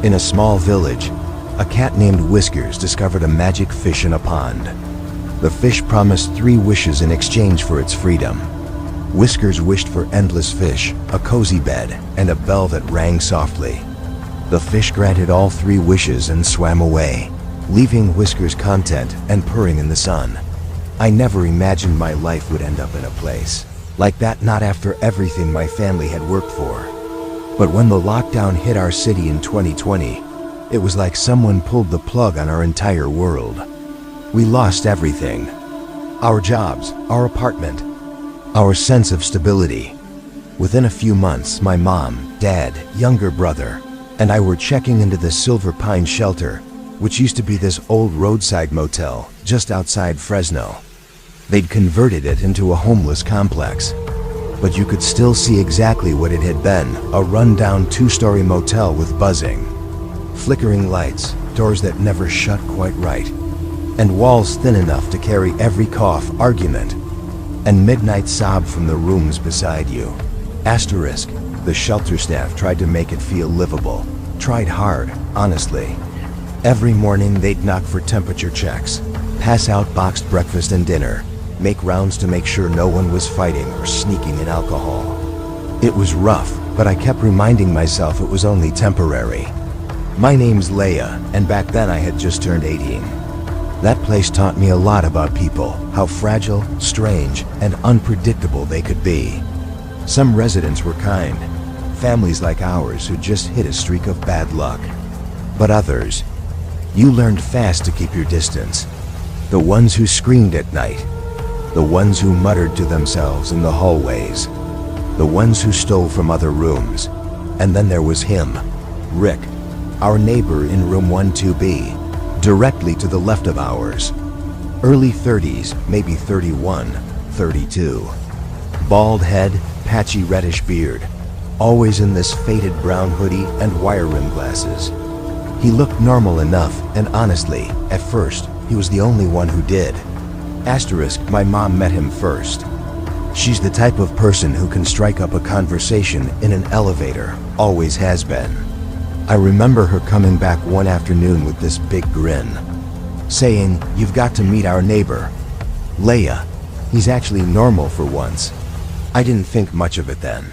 In a small village, a cat named Whiskers discovered a magic fish in a pond. The fish promised 3 wishes in exchange for its freedom. Whiskers wished for endless fish, a cozy bed, and a bell that rang softly. The fish granted all 3 wishes and swam away, leaving Whiskers content and purring in the sun. I never imagined my life would end up in a place like that, not after everything my family had worked for. But when the lockdown hit our city in 2020, it was like someone pulled the plug on our entire world. We lost everything. Our jobs, our apartment, our sense of stability. Within a few months, my mom, dad, younger brother, and I were checking into the Silver Pine shelter, which used to be this old roadside motel just outside Fresno. They'd converted it into a homeless complex, but you could still see exactly what it had been, a rundown 2-story motel with buzzing, flickering lights, doors that never shut quite right, and walls thin enough to carry every cough, argument, and midnight sob from the rooms beside you. Asterisk, the shelter staff tried to make it feel livable. Tried hard, honestly. Every morning they'd knock for temperature checks, pass out boxed breakfast and dinner, make rounds to make sure no one was fighting or sneaking in alcohol. It was rough, but I kept reminding myself it was only temporary. My name's Leia, and back then I had just turned 18. That place taught me a lot about people, how fragile, strange, and unpredictable they could be. Some residents were kind, families like ours who just hit a streak of bad luck. But others, you learned fast to keep your distance. The ones who screamed at night, the ones who muttered to themselves in the hallways, the ones who stole from other rooms. And then there was him, Rick, our neighbor in room 12B, directly to the left of ours. Early 30s, maybe 31, 32. Bald head, patchy reddish beard, always in this faded brown hoodie and wire rim glasses. He looked normal enough, and honestly, at first, he was the only one who did. Asterisk, my mom met him first. She's the type of person who can strike up a conversation in an elevator, always has been. I remember her coming back one afternoon with this big grin, saying, "You've got to meet our neighbor, Leia. He's actually normal for once." I didn't think much of it then,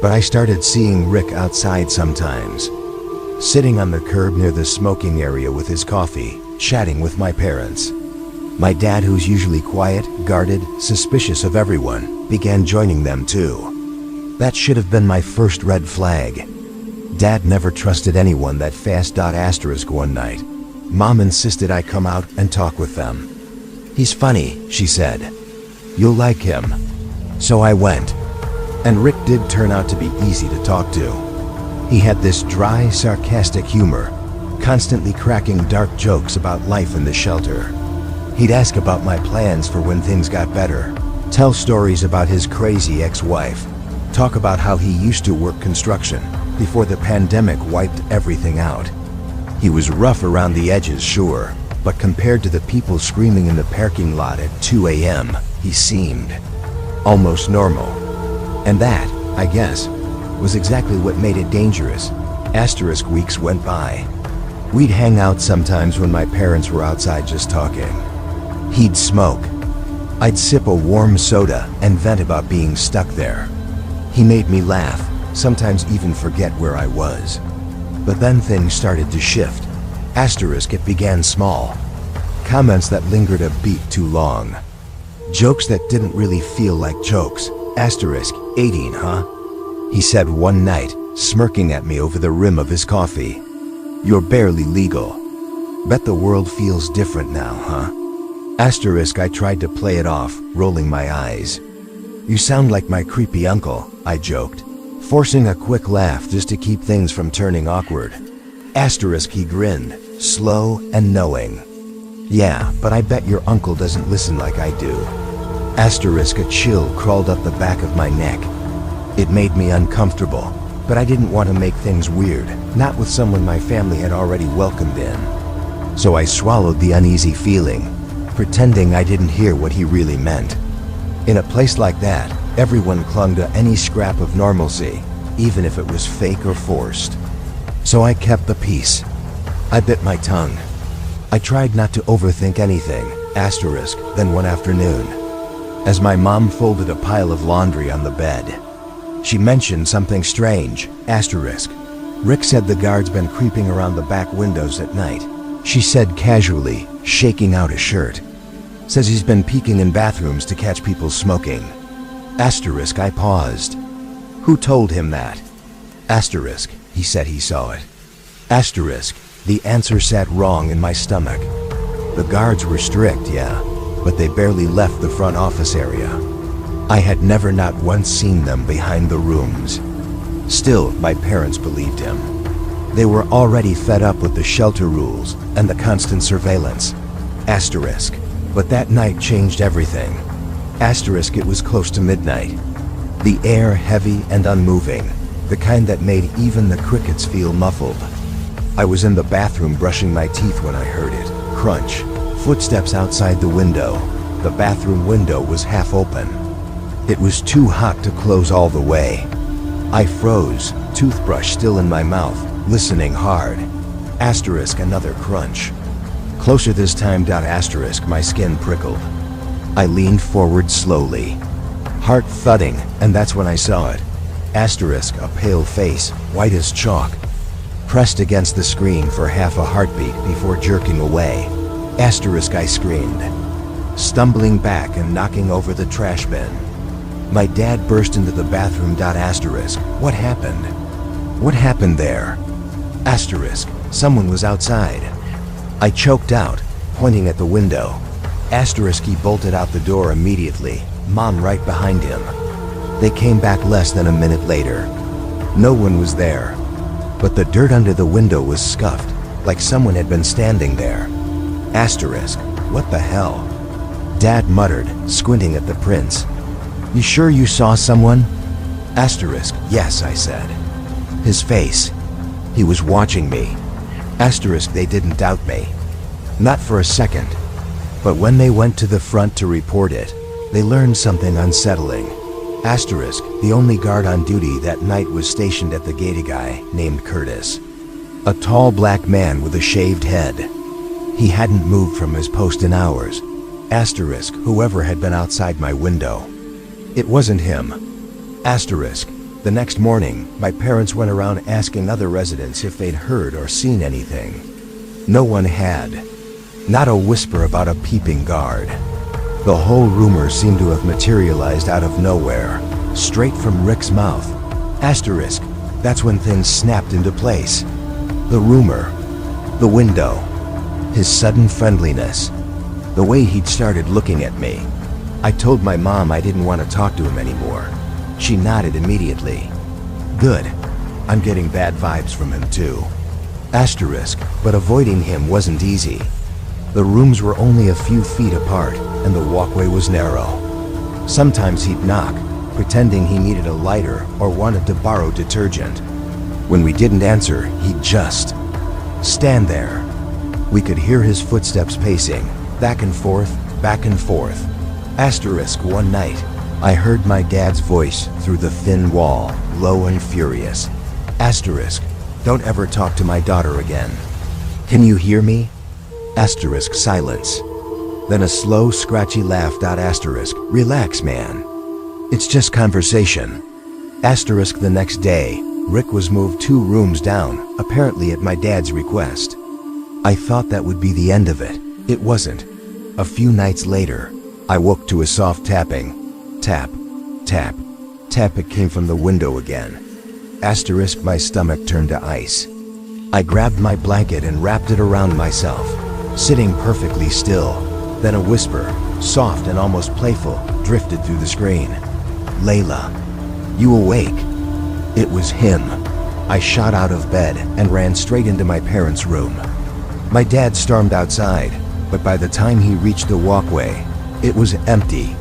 but I started seeing Rick outside sometimes, sitting on the curb near the smoking area with his coffee, chatting with my parents. My dad, who's usually quiet, guarded, suspicious of everyone, began joining them too. That should have been my first red flag. Dad never trusted anyone that fast. Asterisk one night, Mom insisted I come out and talk with them. "He's funny," she said. "You'll like him." So I went, and Rick did turn out to be easy to talk to. He had this dry, sarcastic humor, constantly cracking dark jokes about life in the shelter. He'd ask about my plans for when things got better, tell stories about his crazy ex-wife, talk about how he used to work construction before the pandemic wiped everything out. He was rough around the edges, sure, but compared to the people screaming in the parking lot at 2 a.m., he seemed almost normal. And that, I guess, was exactly what made it dangerous. Asterisk weeks went by. We'd hang out sometimes when my parents were outside just talking. He'd smoke. I'd sip a warm soda and vent about being stuck there. He made me laugh, sometimes even forget where I was. But then things started to shift. Asterisk, it began small. Comments that lingered a beat too long. Jokes that didn't really feel like jokes. Asterisk, 18, huh? He said one night, smirking at me over the rim of his coffee. "You're barely legal. Bet the world feels different now, huh?" Asterisk, I tried to play it off, rolling my eyes. "You sound like my creepy uncle," I joked, forcing a quick laugh just to keep things from turning awkward. Asterisk, he grinned, slow and knowing. "Yeah, but I bet your uncle doesn't listen like I do." Asterisk, a chill crawled up the back of my neck. It made me uncomfortable, but I didn't want to make things weird, not with someone my family had already welcomed in. So I swallowed the uneasy feeling, pretending I didn't hear what he really meant. In a place like that, everyone clung to any scrap of normalcy, even if it was fake or forced. So I kept the peace. I bit my tongue. I tried not to overthink anything, then one afternoon, as my mom folded a pile of laundry on the bed, she mentioned something strange, Rick said the guard's been creeping around the back windows at night. She said casually, shaking out his shirt. Says he's been peeking in bathrooms to catch people smoking. I paused. Who told him that? He said he saw it. The answer sat wrong in my stomach. The guards were strict, yeah, but they barely left the front office area. I had never not once seen them behind the rooms. Still, my parents believed him. They were already fed up with the shelter rules and the constant surveillance. But that night changed everything. It was close to midnight. The air heavy and unmoving, the kind that made even the crickets feel muffled. I was in the bathroom brushing my teeth when I heard it. Crunch. Footsteps outside the window. The bathroom window was half open. It was too hot to close all the way. I froze, toothbrush still in my mouth, listening hard. Another crunch. Closer this time. My skin prickled. I leaned forward slowly. Heart thudding, and that's when I saw it. A pale face, white as chalk, pressed against the screen for half a heartbeat before jerking away. I screamed, stumbling back and knocking over the trash bin. My dad burst into the bathroom. What happened? What happened there? Someone was outside. I choked out, pointing at the window. He bolted out the door immediately, Mom right behind him. They came back less than a minute later. No one was there, but the dirt under the window was scuffed, like someone had been standing there. What the hell? Dad muttered, squinting at the prints. You sure you saw someone? Yes, I said. His face. He was watching me. They didn't doubt me. Not for a second. But when they went to the front to report it, they learned something unsettling. The only guard on duty that night was stationed at the gate, a guy named Curtis. A tall black man with a shaved head. He hadn't moved from his post in hours. Whoever had been outside my window. It wasn't him. The next morning, my parents went around asking other residents if they'd heard or seen anything. No one had. Not a whisper about a peeping guard. The whole rumor seemed to have materialized out of nowhere, straight from Rick's mouth. That's when things snapped into place. The rumor, the window, his sudden friendliness, the way he'd started looking at me. I told my mom I didn't want to talk to him anymore. She nodded immediately. Good. I'm getting bad vibes from him too. But avoiding him wasn't easy. The rooms were only a few feet apart, and the walkway was narrow. Sometimes he'd knock, pretending he needed a lighter or wanted to borrow detergent. When we didn't answer, he'd just stand there. We could hear his footsteps pacing, back and forth, back and forth. One night, I heard my dad's voice through the thin wall, low and furious. Don't ever talk to my daughter again. Can you hear me? Silence. Then a slow, scratchy laugh. Relax, man. It's just conversation. The next day, Rick was moved 2 rooms down, apparently at my dad's request. I thought that would be the end of it. It wasn't. A few nights later, I woke to a soft tapping. Tap, tap, tap. It came from the window again. My stomach turned to ice. I grabbed my blanket and wrapped it around myself, sitting perfectly still. Then a whisper, soft and almost playful, drifted through the screen. Layla, you awake? It was him. I shot out of bed and ran straight into my parents' room. My dad stormed outside, but by the time he reached the walkway, it was empty.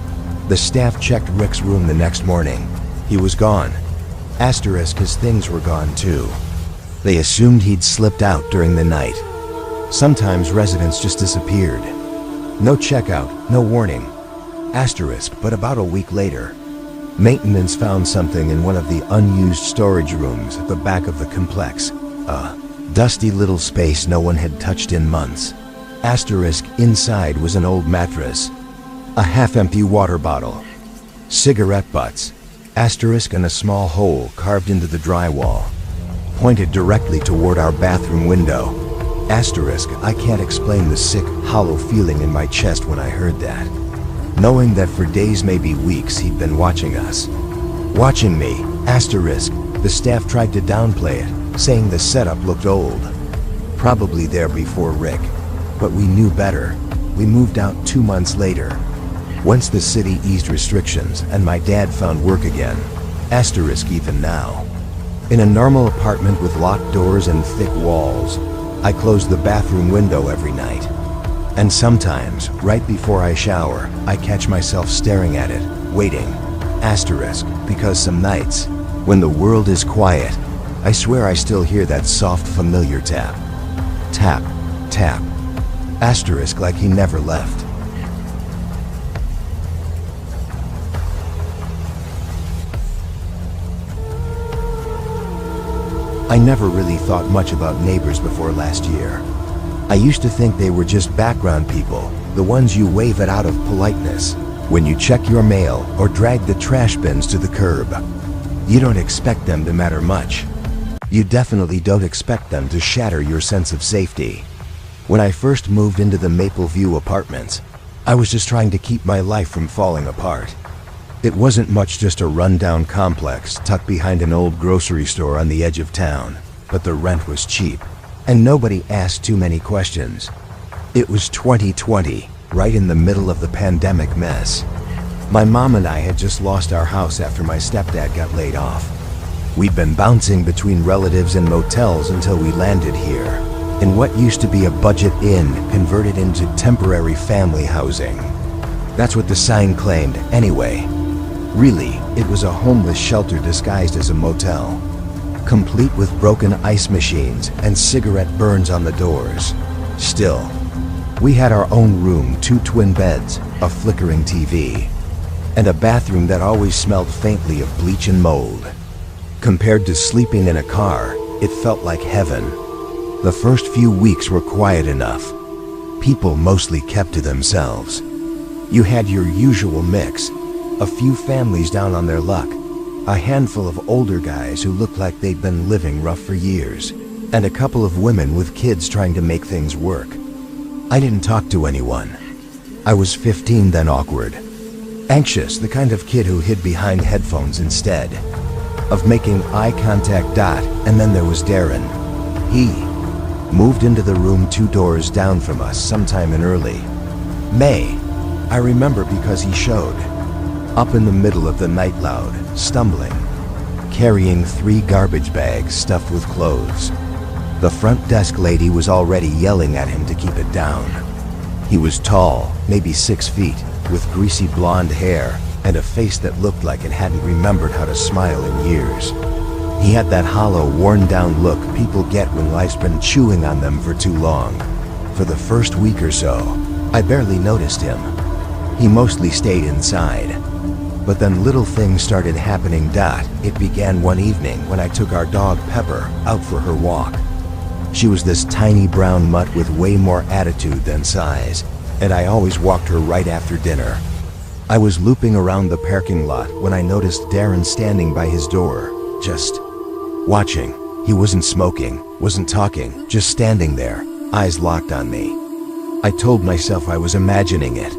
The staff checked Rick's room the next morning. He was gone. Asterisk, his things were gone too. They assumed he'd slipped out during the night. Sometimes residents just disappeared. No checkout, no warning. Asterisk, but about a week later, maintenance found something in one of the unused storage rooms at the back of the complex. A dusty little space no one had touched in months. Asterisk, inside was an old mattress, a half-empty water bottle, cigarette butts, asterisk, and a small hole carved into the drywall, pointed directly toward our bathroom window. Asterisk, I can't explain the sick, hollow feeling in my chest when I heard that. Knowing that for days, maybe weeks, he'd been watching us. Watching me, asterisk. The staff tried to downplay it, saying the setup looked old. Probably there before Rick. But we knew better. We moved out 2 months later. Once the city eased restrictions and my dad found work again. Asterisk, even now. In a normal apartment with locked doors and thick walls, I close the bathroom window every night. And sometimes, right before I shower, I catch myself staring at it, waiting. Asterisk, because some nights, when the world is quiet, I swear I still hear that soft, familiar tap. Tap, tap. Asterisk, like he never left. I never really thought much about neighbors before last year. I used to think they were just background people, the ones you wave at out of politeness when you check your mail or drag the trash bins to the curb. You don't expect them to matter much. You definitely don't expect them to shatter your sense of safety. When I first moved into the Maple View apartments, I was just trying to keep my life from falling apart. It wasn't much, just a rundown complex tucked behind an old grocery store on the edge of town, but the rent was cheap, and nobody asked too many questions. It was 2020, right in the middle of the pandemic mess. My mom and I had just lost our house after my stepdad got laid off. We'd been bouncing between relatives and motels until we landed here, in what used to be a budget inn converted into temporary family housing. That's what the sign claimed, anyway. Really, it was a homeless shelter disguised as a motel, complete with broken ice machines and cigarette burns on the doors. Still, we had our own room, 2 twin beds, a flickering TV, and a bathroom that always smelled faintly of bleach and mold. Compared to sleeping in a car, it felt like heaven. The first few weeks were quiet enough. People mostly kept to themselves. You had your usual mix. A few families down on their luck, a handful of older guys who looked like they'd been living rough for years, and a couple of women with kids trying to make things work. I didn't talk to anyone. I was 15 then, awkward. Anxious, the kind of kid who hid behind headphones instead of making eye contact. And then there was Darren. He moved into the room 2 doors down from us sometime in early May. I remember because he showed up in the middle of the night, loud, stumbling, carrying 3 garbage bags stuffed with clothes. The front desk lady was already yelling at him to keep it down. He was tall, maybe 6 feet, with greasy blonde hair and a face that looked like it hadn't remembered how to smile in years. He had that hollow, worn-down look people get when life's been chewing on them for too long. For the first week or so, I barely noticed him. He mostly stayed inside. But then little things started happening. It began one evening when I took our dog Pepper out for her walk. She was this tiny brown mutt with way more attitude than size, and I always walked her right after dinner. I was looping around the parking lot when I noticed Darren standing by his door, just watching. He wasn't smoking, wasn't talking, just standing there, eyes locked on me. I told myself I was imagining it.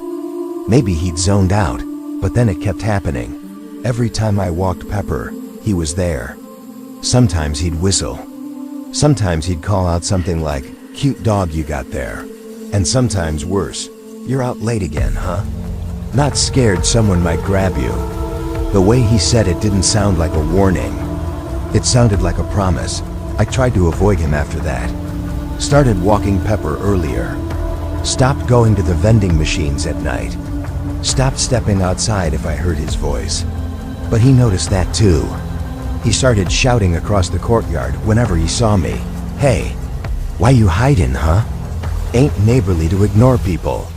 Maybe he'd zoned out. But then it kept happening. Every time I walked Pepper, he was there. Sometimes he'd whistle. Sometimes he'd call out something like, "Cute dog you got there." And sometimes worse, "You're out late again, huh?" Not scared someone might grab you. The way he said it didn't sound like a warning. It sounded like a promise. I tried to avoid him after that. Started walking Pepper earlier. Stopped going to the vending machines at night. Stopped stepping outside if I heard his voice. But he noticed that too. He started shouting across the courtyard whenever he saw me. "Hey, why you hiding, huh? Ain't neighborly to ignore people."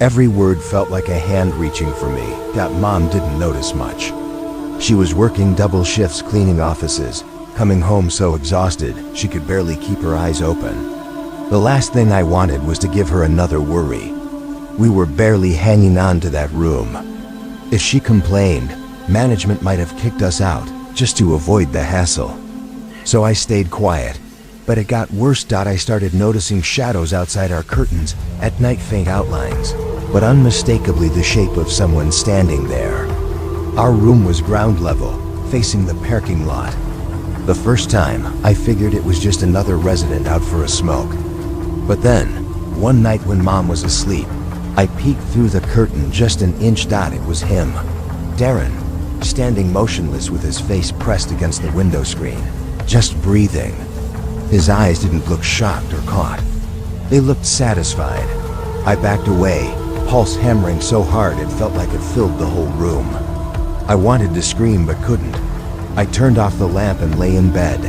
Every word felt like a hand reaching for me. That Mom didn't notice much. She was working double shifts cleaning offices, coming home so exhausted she could barely keep her eyes open. The last thing I wanted was to give her another worry. We were barely hanging on to that room. If she complained, management might have kicked us out just to avoid the hassle. So I stayed quiet, but it got worse. I started noticing shadows outside our curtains, at night faint outlines, but unmistakably the shape of someone standing there. Our room was ground level, facing the parking lot. The first time, I figured it was just another resident out for a smoke. But then, one night when Mom was asleep, I peeked through the curtain just an inch. It was him, Darren, standing motionless with his face pressed against the window screen, just breathing. His eyes didn't look shocked or caught. They looked satisfied. I backed away, pulse hammering so hard it felt like it filled the whole room. I wanted to scream but couldn't. I turned off the lamp and lay in bed,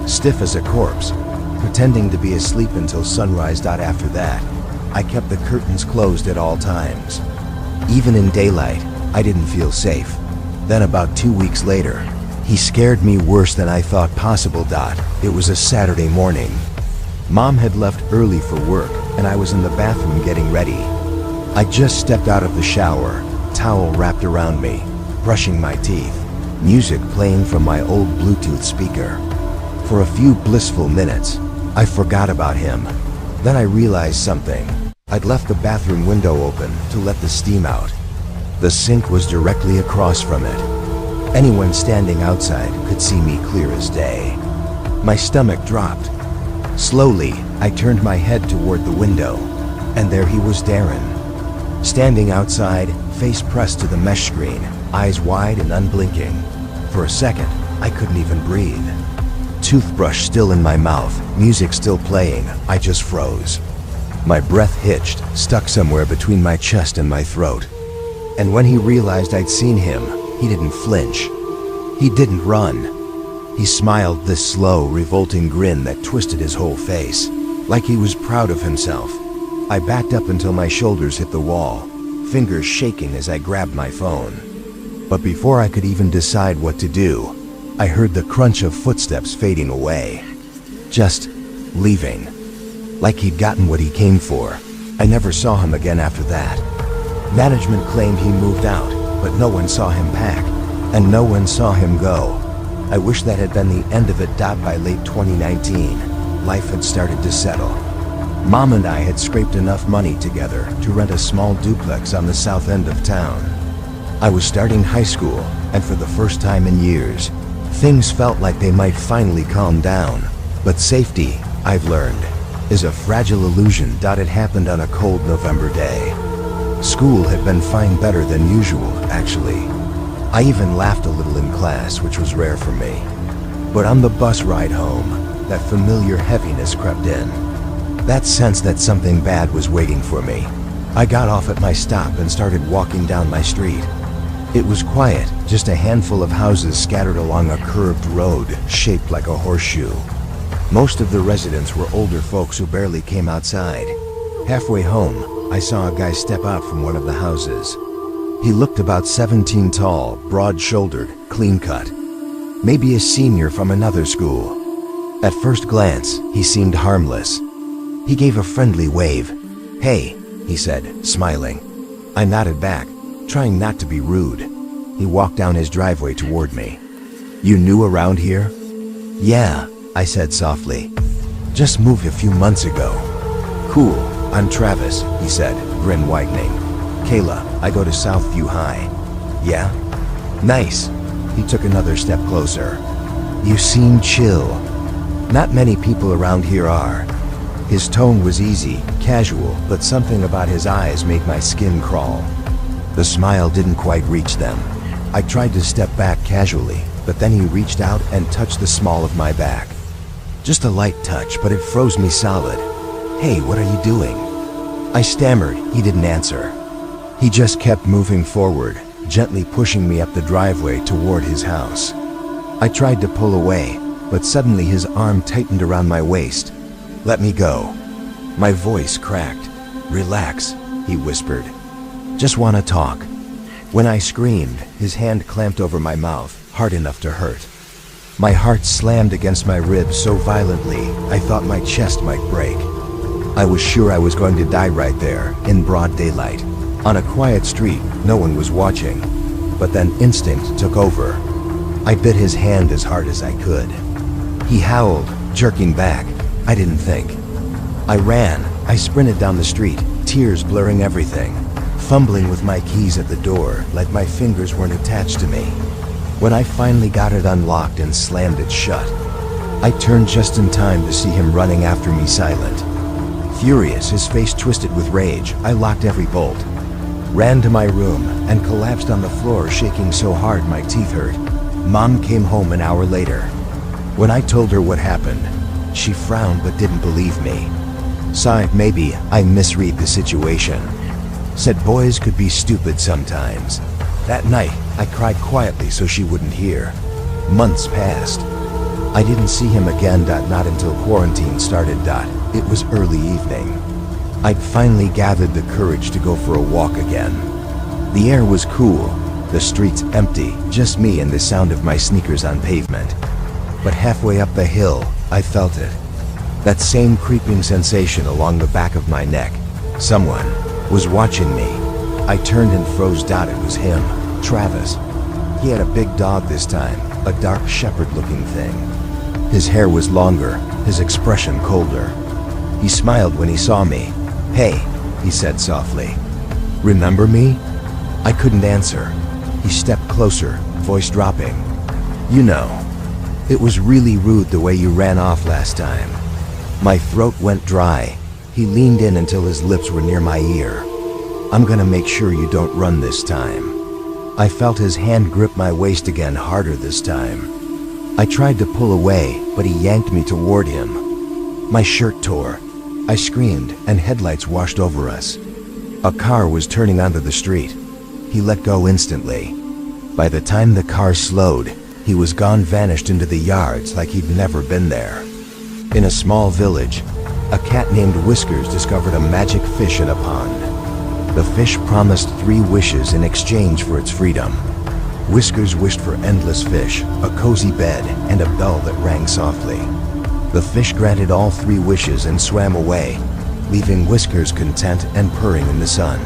stiff as a corpse, pretending to be asleep until sunrise. After that, I kept the curtains closed at all times. Even in daylight, I didn't feel safe. Then about 2 weeks later, he scared me worse than I thought possible. It was a Saturday morning. Mom had left early for work, and I was in the bathroom getting ready. I just stepped out of the shower, towel wrapped around me, brushing my teeth, music playing from my old Bluetooth speaker. For a few blissful minutes, I forgot about him. Then I realized something. I'd left the bathroom window open to let the steam out. The sink was directly across from it. Anyone standing outside could see me clear as day. My stomach dropped. Slowly, I turned my head toward the window, and there he was, Darren. Standing outside, face pressed to the mesh screen, eyes wide and unblinking. For a second, I couldn't even breathe. Toothbrush still in my mouth, music still playing, I just froze. My breath hitched, stuck somewhere between my chest and my throat. And when he realized I'd seen him, he didn't flinch. He didn't run. He smiled, this slow, revolting grin that twisted his whole face, like he was proud of himself. I backed up until my shoulders hit the wall, fingers shaking as I grabbed my phone. But before I could even decide what to do, I heard the crunch of footsteps fading away. Just leaving. Like he'd gotten what he came for. I never saw him again after that. Management claimed he moved out, but no one saw him pack, and no one saw him go. I wish that had been the end of it. By late 2019, life had started to settle. Mom and I had scraped enough money together to rent a small duplex on the south end of town. I was starting high school, and for the first time in years, things felt like they might finally calm down. But safety, I've learned, is a fragile illusion. It happened on a cold November day. School had been fine, better than usual, actually. I even laughed a little in class, which was rare for me. But on the bus ride home, that familiar heaviness crept in. That sense that something bad was waiting for me. I got off at my stop and started walking down my street. It was quiet, just a handful of houses scattered along a curved road shaped like a horseshoe. Most of the residents were older folks who barely came outside. Halfway home, I saw a guy step out from one of the houses. He looked about 17 tall, broad-shouldered, clean-cut. Maybe a senior from another school. At first glance, he seemed harmless. He gave a friendly wave. "Hey," he said, smiling. I nodded back, trying not to be rude. He walked down his driveway toward me. "You new around here?" "Yeah," I said softly. "Just moved a few months ago." "Cool, I'm Travis," he said, grin widening. "Kayla, I go to Southview High." "Yeah?" "Nice." He took another step closer. "You seem chill." "Not many people around here are." His tone was easy, casual, but something about his eyes made my skin crawl. The smile didn't quite reach them. I tried to step back casually, but then he reached out and touched the small of my back. Just a light touch, but it froze me solid. "Hey, what are you doing?" I stammered. He didn't answer. He just kept moving forward, gently pushing me up the driveway toward his house. I tried to pull away, but suddenly his arm tightened around my waist. "Let me go." My voice cracked. "Relax," he whispered. "Just want to talk." When I screamed, his hand clamped over my mouth, hard enough to hurt. My heart slammed against my ribs so violently, I thought my chest might break. I was sure I was going to die right there, in broad daylight. On a quiet street, no one was watching. But then instinct took over. I bit his hand as hard as I could. He howled, jerking back. I didn't think. I ran. I sprinted down the street, tears blurring everything, fumbling with my keys at the door like my fingers weren't attached to me. When I finally got it unlocked and slammed it shut, I turned just in time to see him running after me silent. Furious, his face twisted with rage, I locked every bolt, ran to my room, and collapsed on the floor, shaking so hard my teeth hurt. Mom came home an hour later. When I told her what happened, she frowned but didn't believe me. Sighed maybe I misread the situation. Said boys could be stupid sometimes. That night, I cried quietly so she wouldn't hear. Months passed. I didn't see him again, not until quarantine started. It was early evening. I'd finally gathered the courage to go for a walk again. The air was cool, the streets empty, just me and the sound of my sneakers on pavement. But halfway up the hill, I felt it. That same creeping sensation along the back of my neck. Someone was watching me. I turned and froze. It was him, Travis. He had a big dog this time, a dark shepherd-looking thing. His hair was longer, his expression colder. He smiled when he saw me. "Hey," he said softly. "Remember me?" I couldn't answer. He stepped closer, voice dropping. "You know, it was really rude the way you ran off last time." My throat went dry. He leaned in until his lips were near my ear. "I'm gonna make sure you don't run this time." I felt his hand grip my waist again, harder this time. I tried to pull away, but he yanked me toward him. My shirt tore. I screamed, and headlights washed over us. A car was turning onto the street. He let go instantly. By the time the car slowed, he was gone, vanished into the yards like he'd never been there. In a small village, a cat named Whiskers discovered a magic fish in a pond. The fish promised 3 wishes in exchange for its freedom. Whiskers wished for endless fish, a cozy bed, and a bell that rang softly. The fish granted all 3 wishes and swam away, leaving Whiskers content and purring in the sun.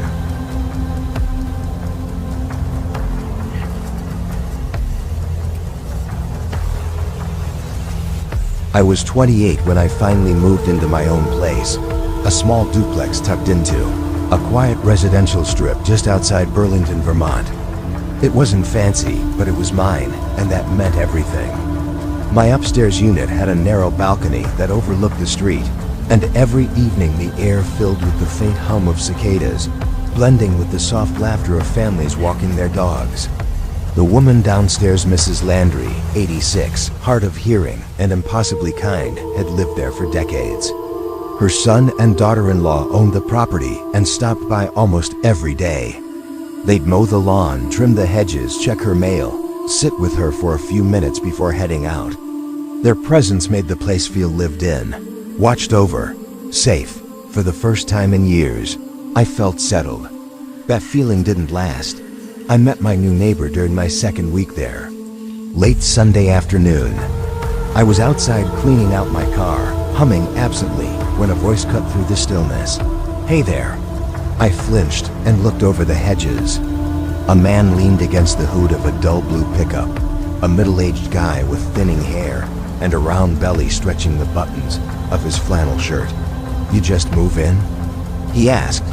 I was 28 when I finally moved into my own place, a small duplex tucked into a quiet residential strip just outside Burlington, Vermont. It wasn't fancy, but it was mine, and that meant everything. My upstairs unit had a narrow balcony that overlooked the street, and every evening the air filled with the faint hum of cicadas, blending with the soft laughter of families walking their dogs. The woman downstairs, Mrs. Landry, 86, hard of hearing and impossibly kind, had lived there for decades. Her son and daughter-in-law owned the property and stopped by almost every day. They'd mow the lawn, trim the hedges, check her mail, sit with her for a few minutes before heading out. Their presence made the place feel lived in, watched over, safe. For the first time in years, I felt settled. That feeling didn't last. I met my new neighbor during my second week there. Late Sunday afternoon. I was outside cleaning out my car, humming absently, when a voice cut through the stillness. "Hey there." I flinched and looked over the hedges. A man leaned against the hood of a dull blue pickup, a middle-aged guy with thinning hair and a round belly stretching the buttons of his flannel shirt. "You just move in?" he asked.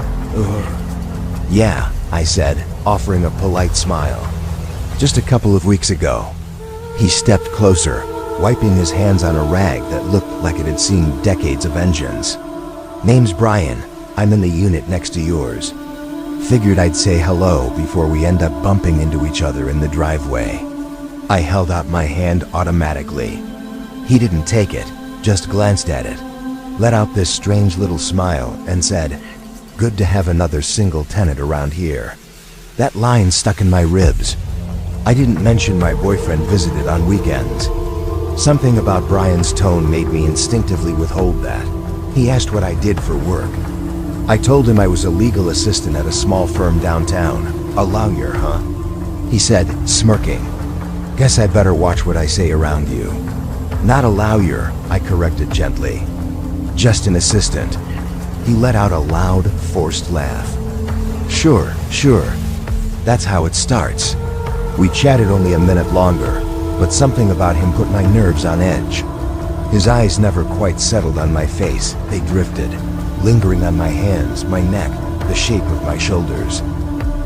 "Yeah," I said, offering a polite smile. "Just a couple of weeks ago." He stepped closer, wiping his hands on a rag that looked like it had seen decades of engines. "Name's Brian. I'm in the unit next to yours. Figured I'd say hello before we end up bumping into each other in the driveway." I held out my hand automatically. He didn't take it, just glanced at it, let out this strange little smile, and said, "Good to have another single tenant around here." That line stuck in my ribs. I didn't mention my boyfriend visited on weekends. Something about Brian's tone made me instinctively withhold that. He asked what I did for work. I told him I was a legal assistant at a small firm downtown. A lawyer, huh? He said, smirking. Guess I better watch what I say around you. Not a lawyer, I corrected gently. Just an assistant. He let out a loud, forced laugh. Sure. That's how it starts. We chatted only a minute longer, but something about him put my nerves on edge. His eyes never quite settled on my face. They drifted, lingering on my hands, my neck, the shape of my shoulders.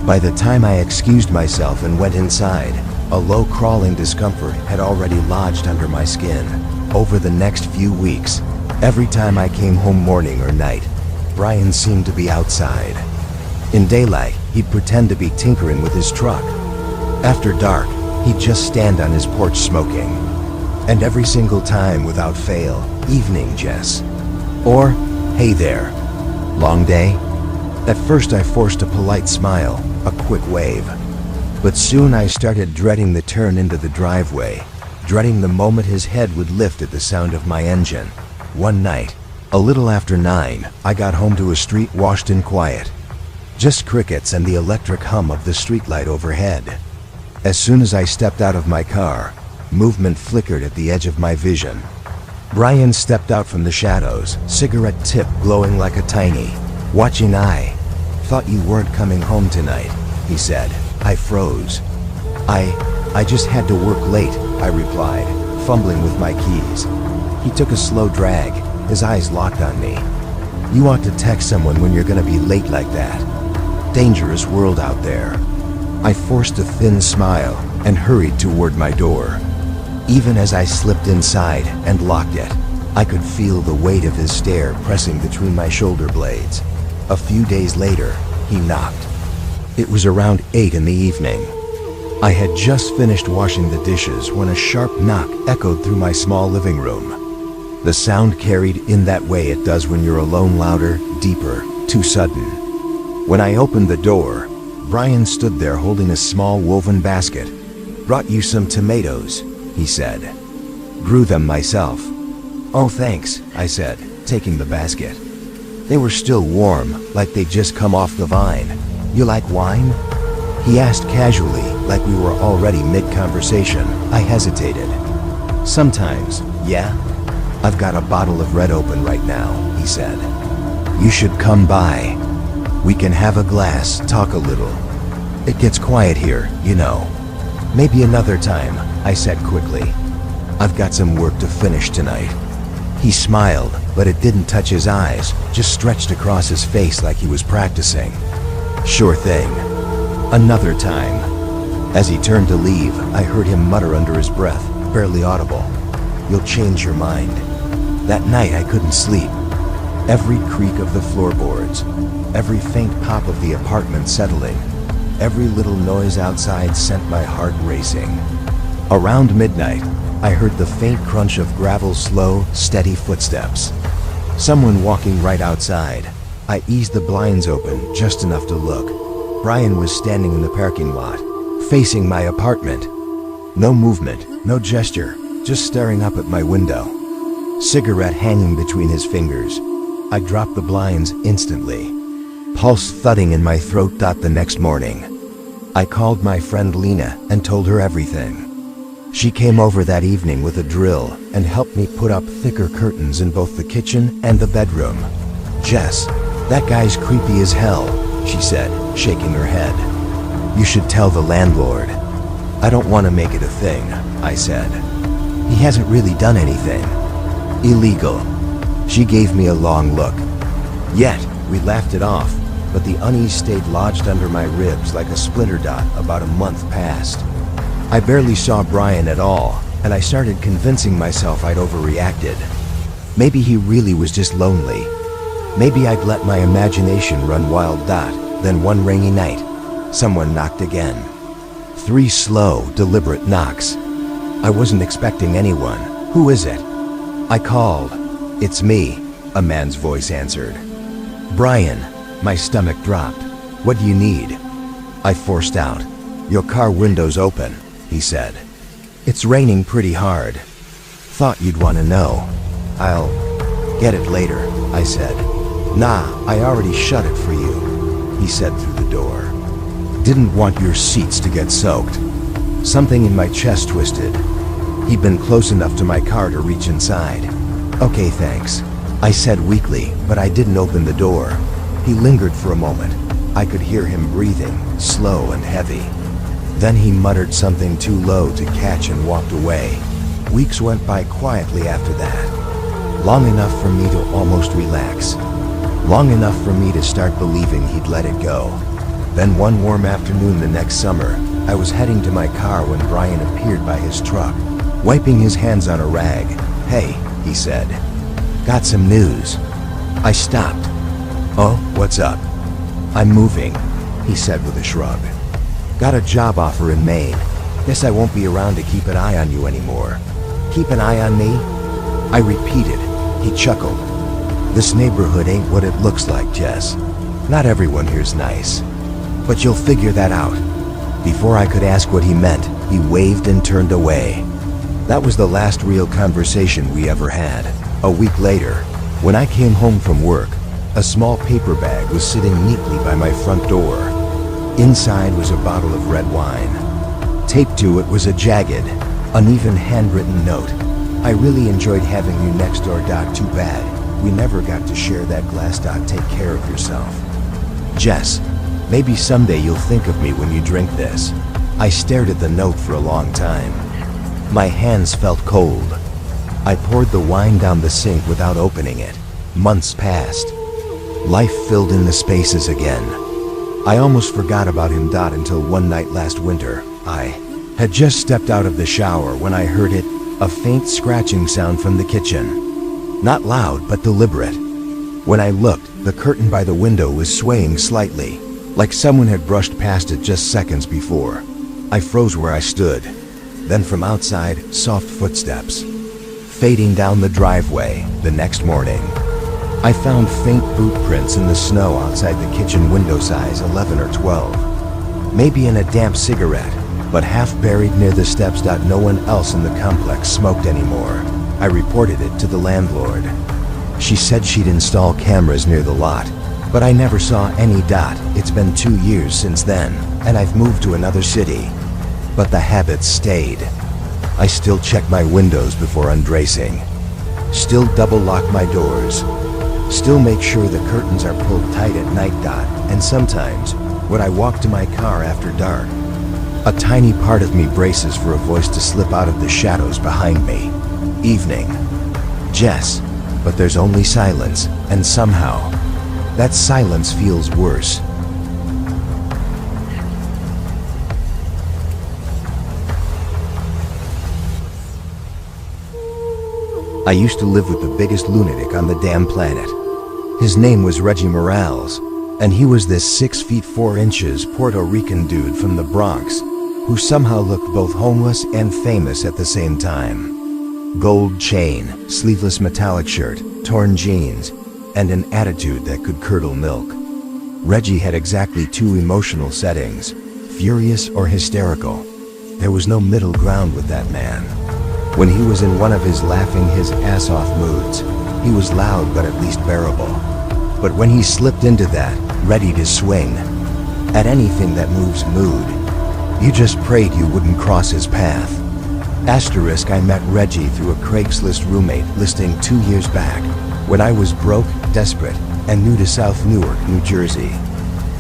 By the time I excused myself and went inside, a low crawling discomfort had already lodged under my skin. Over the next few weeks, every time I came home morning or night, Brian seemed to be outside. In daylight, he'd pretend to be tinkering with his truck. After dark, he'd just stand on his porch smoking. And every single time, without fail, evening, Jess. Or, hey there. Long day? At first I forced a polite smile, a quick wave. But soon I started dreading the turn into the driveway, dreading the moment his head would lift at the sound of my engine. One night, a little after 9, I got home to a street washed in quiet. Just crickets and the electric hum of the streetlight overhead. As soon as I stepped out of my car, movement flickered at the edge of my vision. Brian stepped out from the shadows, cigarette tip glowing like a tiny, watching eye. Thought you weren't coming home tonight, he said. I froze. I just had to work late, I replied, fumbling with my keys. He took a slow drag, his eyes locked on me. You ought to text someone when you're gonna be late like that. Dangerous world out there. I forced a thin smile and hurried toward my door. Even as I slipped inside and locked it, I could feel the weight of his stare pressing between my shoulder blades. A few days later, he knocked. It was around 8 in the evening. I had just finished washing the dishes when a sharp knock echoed through my small living room. The sound carried in that way it does when you're alone, louder, deeper, too sudden. When I opened the door, Brian stood there holding a small woven basket. Brought you some tomatoes, he said. Grew them myself. Oh, thanks, I said, taking the basket. They were still warm, like they'd just come off the vine. You like wine? He asked casually, like we were already mid-conversation. I hesitated. Sometimes, yeah. I've got a bottle of red open right now, he said. You should come by. We can have a glass, talk a little. It gets quiet here, you know. Maybe another time, I said quickly. I've got some work to finish tonight. He smiled, but it didn't touch his eyes, just stretched across his face like he was practicing. Sure thing. Another time. As he turned to leave, I heard him mutter under his breath, barely audible. You'll change your mind. That night I couldn't sleep. Every creak of the floorboards, every faint pop of the apartment settling, every little noise outside sent my heart racing. Around midnight, I heard the faint crunch of gravel's slow, steady footsteps. Someone walking right outside. I eased the blinds open just enough to look. Brian was standing in the parking lot, facing my apartment. No movement, no gesture, just staring up at my window. Cigarette hanging between his fingers. I dropped the blinds instantly. Pulse thudding in my throat. The next morning, I called my friend Lena and told her everything. She came over that evening with a drill and helped me put up thicker curtains in both the kitchen and the bedroom. Jess, that guy's creepy as hell, she said, shaking her head. You should tell the landlord. I don't want to make it a thing, I said. He hasn't really done anything illegal. She gave me a long look. Yet, we laughed it off, but the unease stayed lodged under my ribs like a splinter dot about a month past. I barely saw Brian at all, and I started convincing myself I'd overreacted. Maybe he really was just lonely. Maybe I'd let my imagination run wild. Then one rainy night, someone knocked again. 3 slow, deliberate knocks. I wasn't expecting anyone. Who is it? I called. It's me, a man's voice answered. Brian. My stomach dropped. What do you need? I forced out. Your car window's open. he said. "It's raining pretty hard. Thought you'd want to know." "I'll get it later," I said. "Nah, I already shut it for you," he said through the door. "Didn't want your seats to get soaked." Something in my chest twisted. He'd been close enough to my car to reach inside. "Okay, thanks," I said weakly, but I didn't open the door. He lingered for a moment. I could hear him breathing, slow and heavy. Then he muttered something too low to catch and walked away. Weeks went by quietly after that. Long enough for me to almost relax. Long enough for me to start believing he'd let it go. Then one warm afternoon the next summer, I was heading to my car when Brian appeared by his truck, wiping his hands on a rag. "Hey," he said. "Got some news." I stopped. "Oh, what's up?" "I'm moving," he said with a shrug. "Got a job offer in Maine. Guess I won't be around to keep an eye on you anymore." "Keep an eye on me?" I repeated. He chuckled. "This neighborhood ain't what it looks like, Jess. Not everyone here's nice. But you'll figure that out." Before I could ask what he meant, he waved and turned away. That was the last real conversation we ever had. A week later, when I came home from work, a small paper bag was sitting neatly by my front door. Inside was a bottle of red wine. Taped to it was a jagged, uneven handwritten note. "I really enjoyed having you next door, Doc. Too bad we never got to share that glass, Doc. Take care of yourself. Jess, maybe someday you'll think of me when you drink this." I stared at the note for a long time. My hands felt cold. I poured the wine down the sink without opening it. Months passed. Life filled in the spaces again. I almost forgot about him, until one night last winter. I had just stepped out of the shower when I heard it, a faint scratching sound from the kitchen. Not loud, but deliberate. When I looked, the curtain by the window was swaying slightly, like someone had brushed past it just seconds before. I froze where I stood. Then from outside, soft footsteps. Fading down the driveway. The next morning, I found faint boot prints in the snow outside the kitchen window, size 11 or 12. Maybe in a damp cigarette, but half buried near the steps. No one else in the complex smoked anymore. I reported it to the landlord. She said she'd install cameras near the lot, but I never saw any. It's been 2 years since then, and I've moved to another city. But the habits stayed. I still check my windows before undressing. Still double lock my doors. Still make sure the curtains are pulled tight at night. And sometimes, when I walk to my car after dark, a tiny part of me braces for a voice to slip out of the shadows behind me. Evening. Jess. But there's only silence, and somehow, that silence feels worse. I used to live with the biggest lunatic on the damn planet. His name was Reggie Morales, and he was this 6 feet 4 inches Puerto Rican dude from the Bronx, who somehow looked both homeless and famous at the same time. Gold chain, sleeveless metallic shirt, torn jeans, and an attitude that could curdle milk. Reggie had exactly 2 emotional settings, furious or hysterical. There was no middle ground with that man. When he was in one of his laughing his ass off moods, he was loud but at least bearable. But when he slipped into that, ready to swing at anything that moves mood, you just prayed you wouldn't cross his path. Asterisk, I met Reggie through a Craigslist roommate listing 2 years back, when I was broke, desperate, and new to South Newark, New Jersey.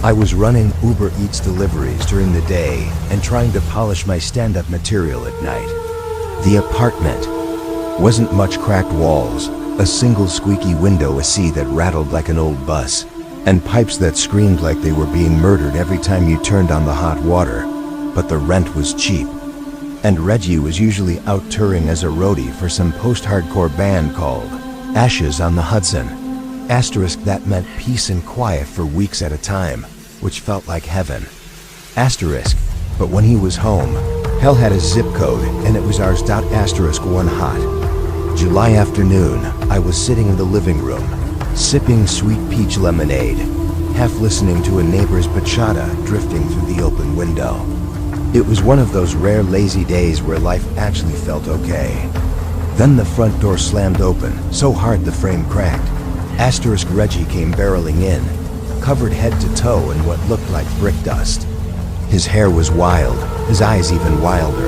I was running Uber Eats deliveries during the day and trying to polish my stand-up material at night. The apartment wasn't much cracked walls, a single squeaky window, a sea that rattled like an old bus, and pipes that screamed like they were being murdered every time you turned on the hot water. But the rent was cheap, and Reggie was usually out touring as a roadie for some post-hardcore band called Ashes on the Hudson. Asterisk, that meant peace and quiet for weeks at a time, which felt like heaven. Asterisk, but when he was home, hell had a zip code, and it was ours. Asterisk, one hot July afternoon, I was sitting in the living room, sipping sweet peach lemonade, half listening to a neighbor's bachata drifting through the open window. It was one of those rare lazy days where life actually felt okay. Then the front door slammed open, so hard the frame cracked. Asterisk Reggie came barreling in, covered head to toe in what looked like brick dust. His hair was wild, his eyes even wilder.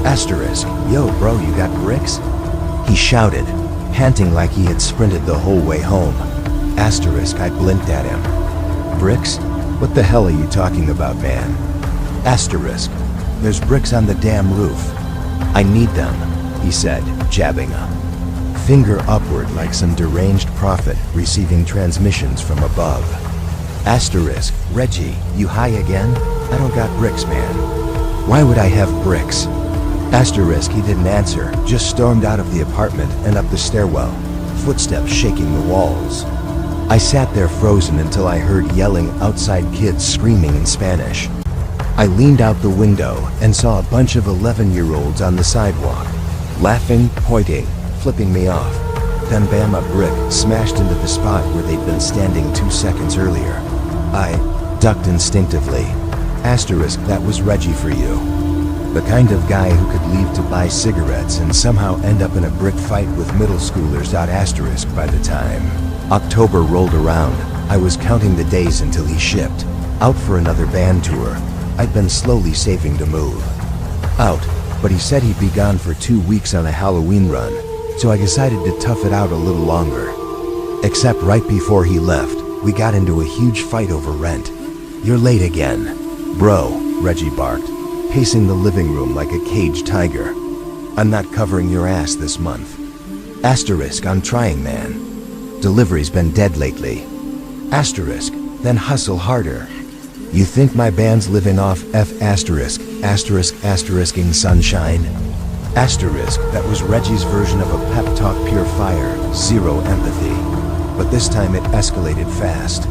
Asterisk, yo bro, you got bricks? He shouted, panting like he had sprinted the whole way home. Asterisk, I blinked at him. Bricks? What the hell are you talking about, man? Asterisk, there's bricks on the damn roof. I need them, he said, jabbing up. Finger upward like some deranged prophet receiving transmissions from above. Asterisk, Reggie, you high again? I don't got bricks, man. Why would I have bricks? Asterisk, he didn't answer, just stormed out of the apartment and up the stairwell, footsteps shaking the walls. I sat there frozen until I heard yelling outside kids screaming in Spanish. I leaned out the window and saw a bunch of 11-year-olds on the sidewalk, laughing, pointing, flipping me off. Then bam, a brick smashed into the spot where they'd been standing 2 seconds earlier. I ducked instinctively. Asterisk, that was Reggie for you. The kind of guy who could leave to buy cigarettes and somehow end up in a brick fight with middle schoolers. Asterisk, by the time October rolled around, I was counting the days until he shipped. Out for another band tour. I'd been slowly saving to move out, but he said he'd be gone for 2 weeks on a Halloween run, so I decided to tough it out a little longer. Except right before he left, we got into a huge fight over rent. You're late again, bro, Reggie barked, pacing the living room like a caged tiger. I'm not covering your ass this month. Asterisk, I'm trying, man. Delivery's been dead lately. Asterisk, then hustle harder. You think my band's living off asterisking sunshine? Asterisk, that was Reggie's version of a pep talk, pure fire, zero empathy. But this time it escalated fast.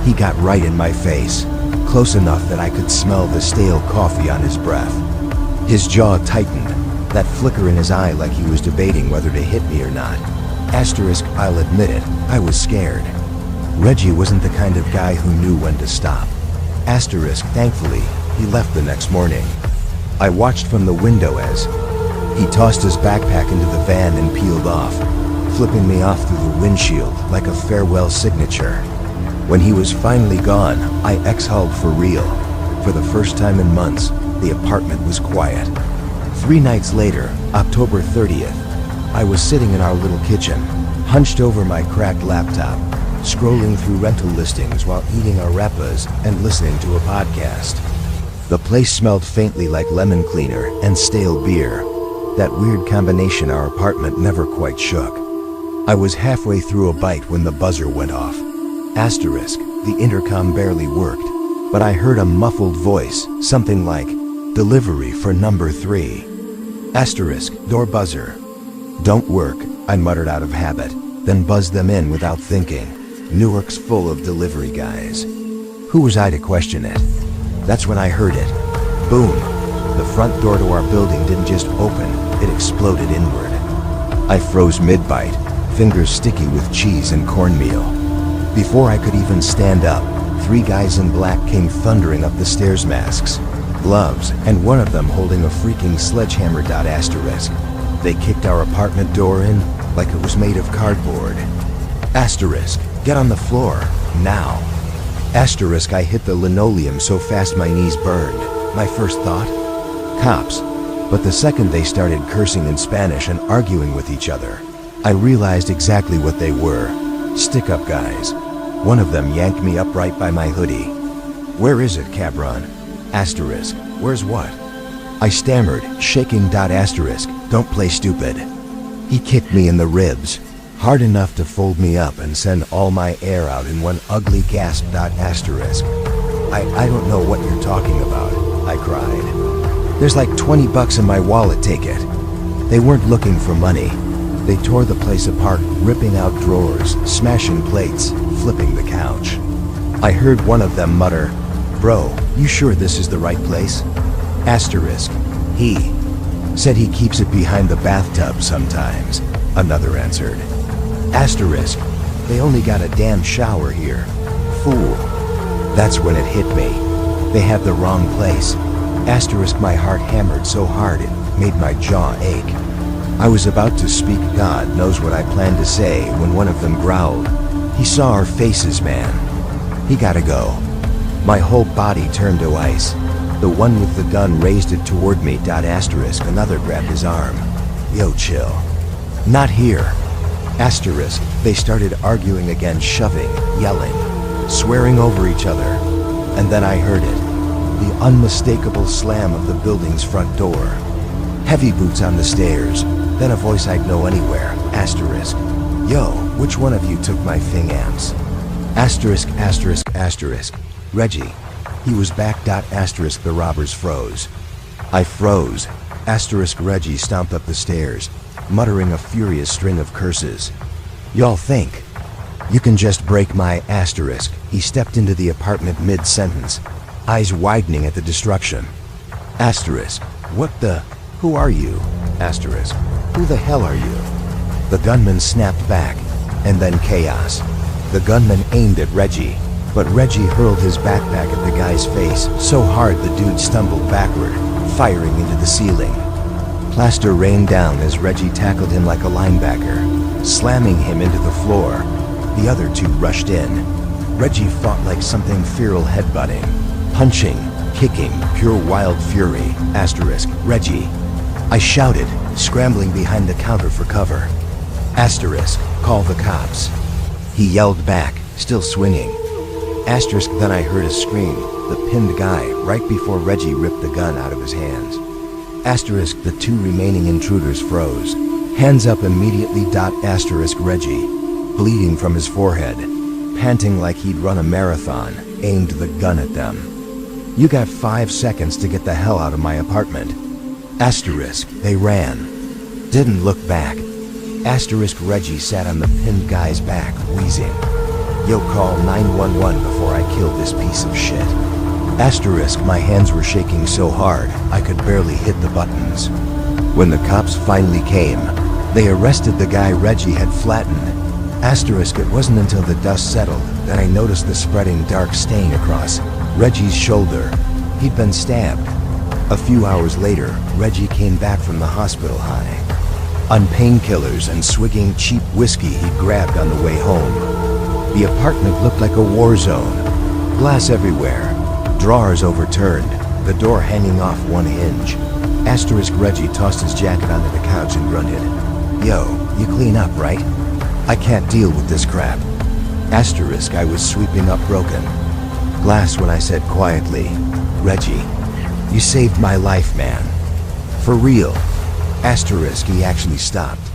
He got right in my face, close enough that I could smell the stale coffee on his breath. His jaw tightened, that flicker in his eye like he was debating whether to hit me or not. Asterisk, I'll admit it, I was scared. Reggie wasn't the kind of guy who knew when to stop. Asterisk, thankfully, he left the next morning. I watched from the window as he tossed his backpack into the van and peeled off, flipping me off through the windshield like a farewell signature. When he was finally gone, I exhaled for real. For the first time in months, the apartment was quiet. 3 nights later, October 30th, I was sitting in our little kitchen, hunched over my cracked laptop, scrolling through rental listings while eating arepas and listening to a podcast. The place smelled faintly like lemon cleaner and stale beer, that weird combination our apartment never quite shook. I was halfway through a bite when the buzzer went off. Asterisk, the intercom barely worked, but I heard a muffled voice, something like, delivery for number 3. Asterisk, door buzzer. Don't work, I muttered out of habit, then buzzed them in without thinking. Newark's full of delivery guys. Who was I to question it? That's when I heard it. Boom! The front door to our building didn't just open, it exploded inward. I froze mid-bite, fingers sticky with cheese and cornmeal. Before I could even stand up, 3 guys in black came thundering up the stairs, masks, gloves, and one of them holding a freaking sledgehammer. Asterisk. They kicked our apartment door in like it was made of cardboard. Asterisk, get on the floor, now. Asterisk, I hit the linoleum so fast my knees burned. My first thought? Cops. But the second they started cursing in Spanish and arguing with each other, I realized exactly what they were. Stick-up guys. One of them yanked me upright by my hoodie. Where is it, cabron? Asterisk, where's what? I stammered, shaking. Asterisk, don't play stupid. He kicked me in the ribs, hard enough to fold me up and send all my air out in one ugly gasp. Asterisk. I don't know what you're talking about, I cried. There's like $20 in my wallet, take it. They weren't looking for money. They tore the place apart, ripping out drawers, smashing plates, flipping the couch. I heard one of them mutter, "Bro, you sure this is the right place?" Asterisk. He said he keeps it behind the bathtub sometimes, another answered. Asterisk. They only got a damn shower here. Fool. That's when it hit me. They had the wrong place. Asterisk, my heart hammered so hard it made my jaw ache. I was about to speak God knows what I planned to say when one of them growled. He saw our faces, man. He gotta go. My whole body turned to ice. The one with the gun raised it toward me. Asterisk, another grabbed his arm. Yo, chill. Not here. Asterisk, they started arguing again, shoving, yelling, swearing over each other. And then I heard it. The unmistakable slam of the building's front door. Heavy boots on the stairs, then a voice I'd know anywhere. Asterisk. Yo, which one of you took my thing amps? Asterisk, asterisk, asterisk. Reggie. He was back. Asterisk, the robbers froze. I froze. Asterisk, Reggie stomped up the stairs, muttering a furious string of curses. Y'all think you can just break my asterisk? He stepped into the apartment mid-sentence, eyes widening at the destruction. Asterisk. What the? Who are you? Asterisk. Who the hell are you? The gunman snapped back, and then chaos. The gunman aimed at Reggie, but Reggie hurled his backpack at the guy's face so hard the dude stumbled backward, firing into the ceiling. Plaster rained down as Reggie tackled him like a linebacker, slamming him into the floor. The other two rushed in. Reggie fought like something feral, headbutting, punching, kicking, pure wild fury. Asterisk. Reggie. I shouted, scrambling behind the counter for cover. Asterisk. Call the cops. He yelled back, still swinging. Asterisk. Then I heard a scream, the pinned guy, right before Reggie ripped the gun out of his hands. Asterisk. The two remaining intruders froze, hands up immediately. Asterisk. Reggie, bleeding from his forehead, panting like he'd run a marathon, aimed the gun at them. You got 5 seconds to get the hell out of my apartment. Asterisk. They ran. Didn't look back. Asterisk. Reggie sat on the pinned guy's back, wheezing. Yo, call 911 before I kill this piece of shit. Asterisk. My hands were shaking so hard, I could barely hit the buttons. When the cops finally came, they arrested the guy Reggie had flattened. Asterisk. It wasn't until the dust settled that I noticed the spreading dark stain across Reggie's shoulder. He'd been stabbed. A few hours later, Reggie came back from the hospital high on painkillers and swigging cheap whiskey he'd grabbed on the way home. The apartment looked like a war zone. Glass everywhere, drawers overturned, the door hanging off one hinge. Asterisk. Reggie tossed his jacket onto the couch and grunted. Yo, you clean up, right? I can't deal with this crap. Asterisk. I was sweeping up broken glass when I said quietly, Reggie, you saved my life, man. For real. Asterisk. He actually stopped.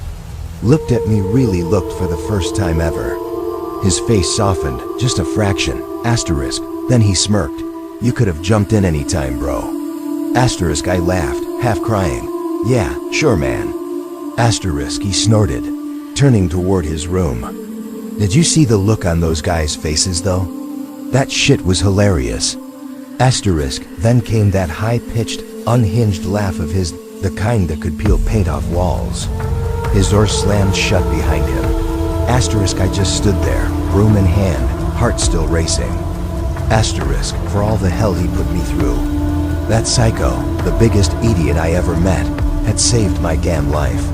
Looked at me, really looked for the first time ever. His face softened, just a fraction. Asterisk. Then he smirked. You could have jumped in any time, bro. Asterisk. I laughed, half crying. Yeah, sure, man. Asterisk. He snorted, turning toward his room. Did you see the look on those guys' faces, though? That shit was hilarious. Asterisk. Then came that high-pitched, unhinged laugh of his, the kind that could peel paint off walls. His door slammed shut behind him. Asterisk. I just stood there, broom in hand, heart still racing. Asterisk. For all the hell he put me through. That psycho, the biggest idiot I ever met, had saved my damn life.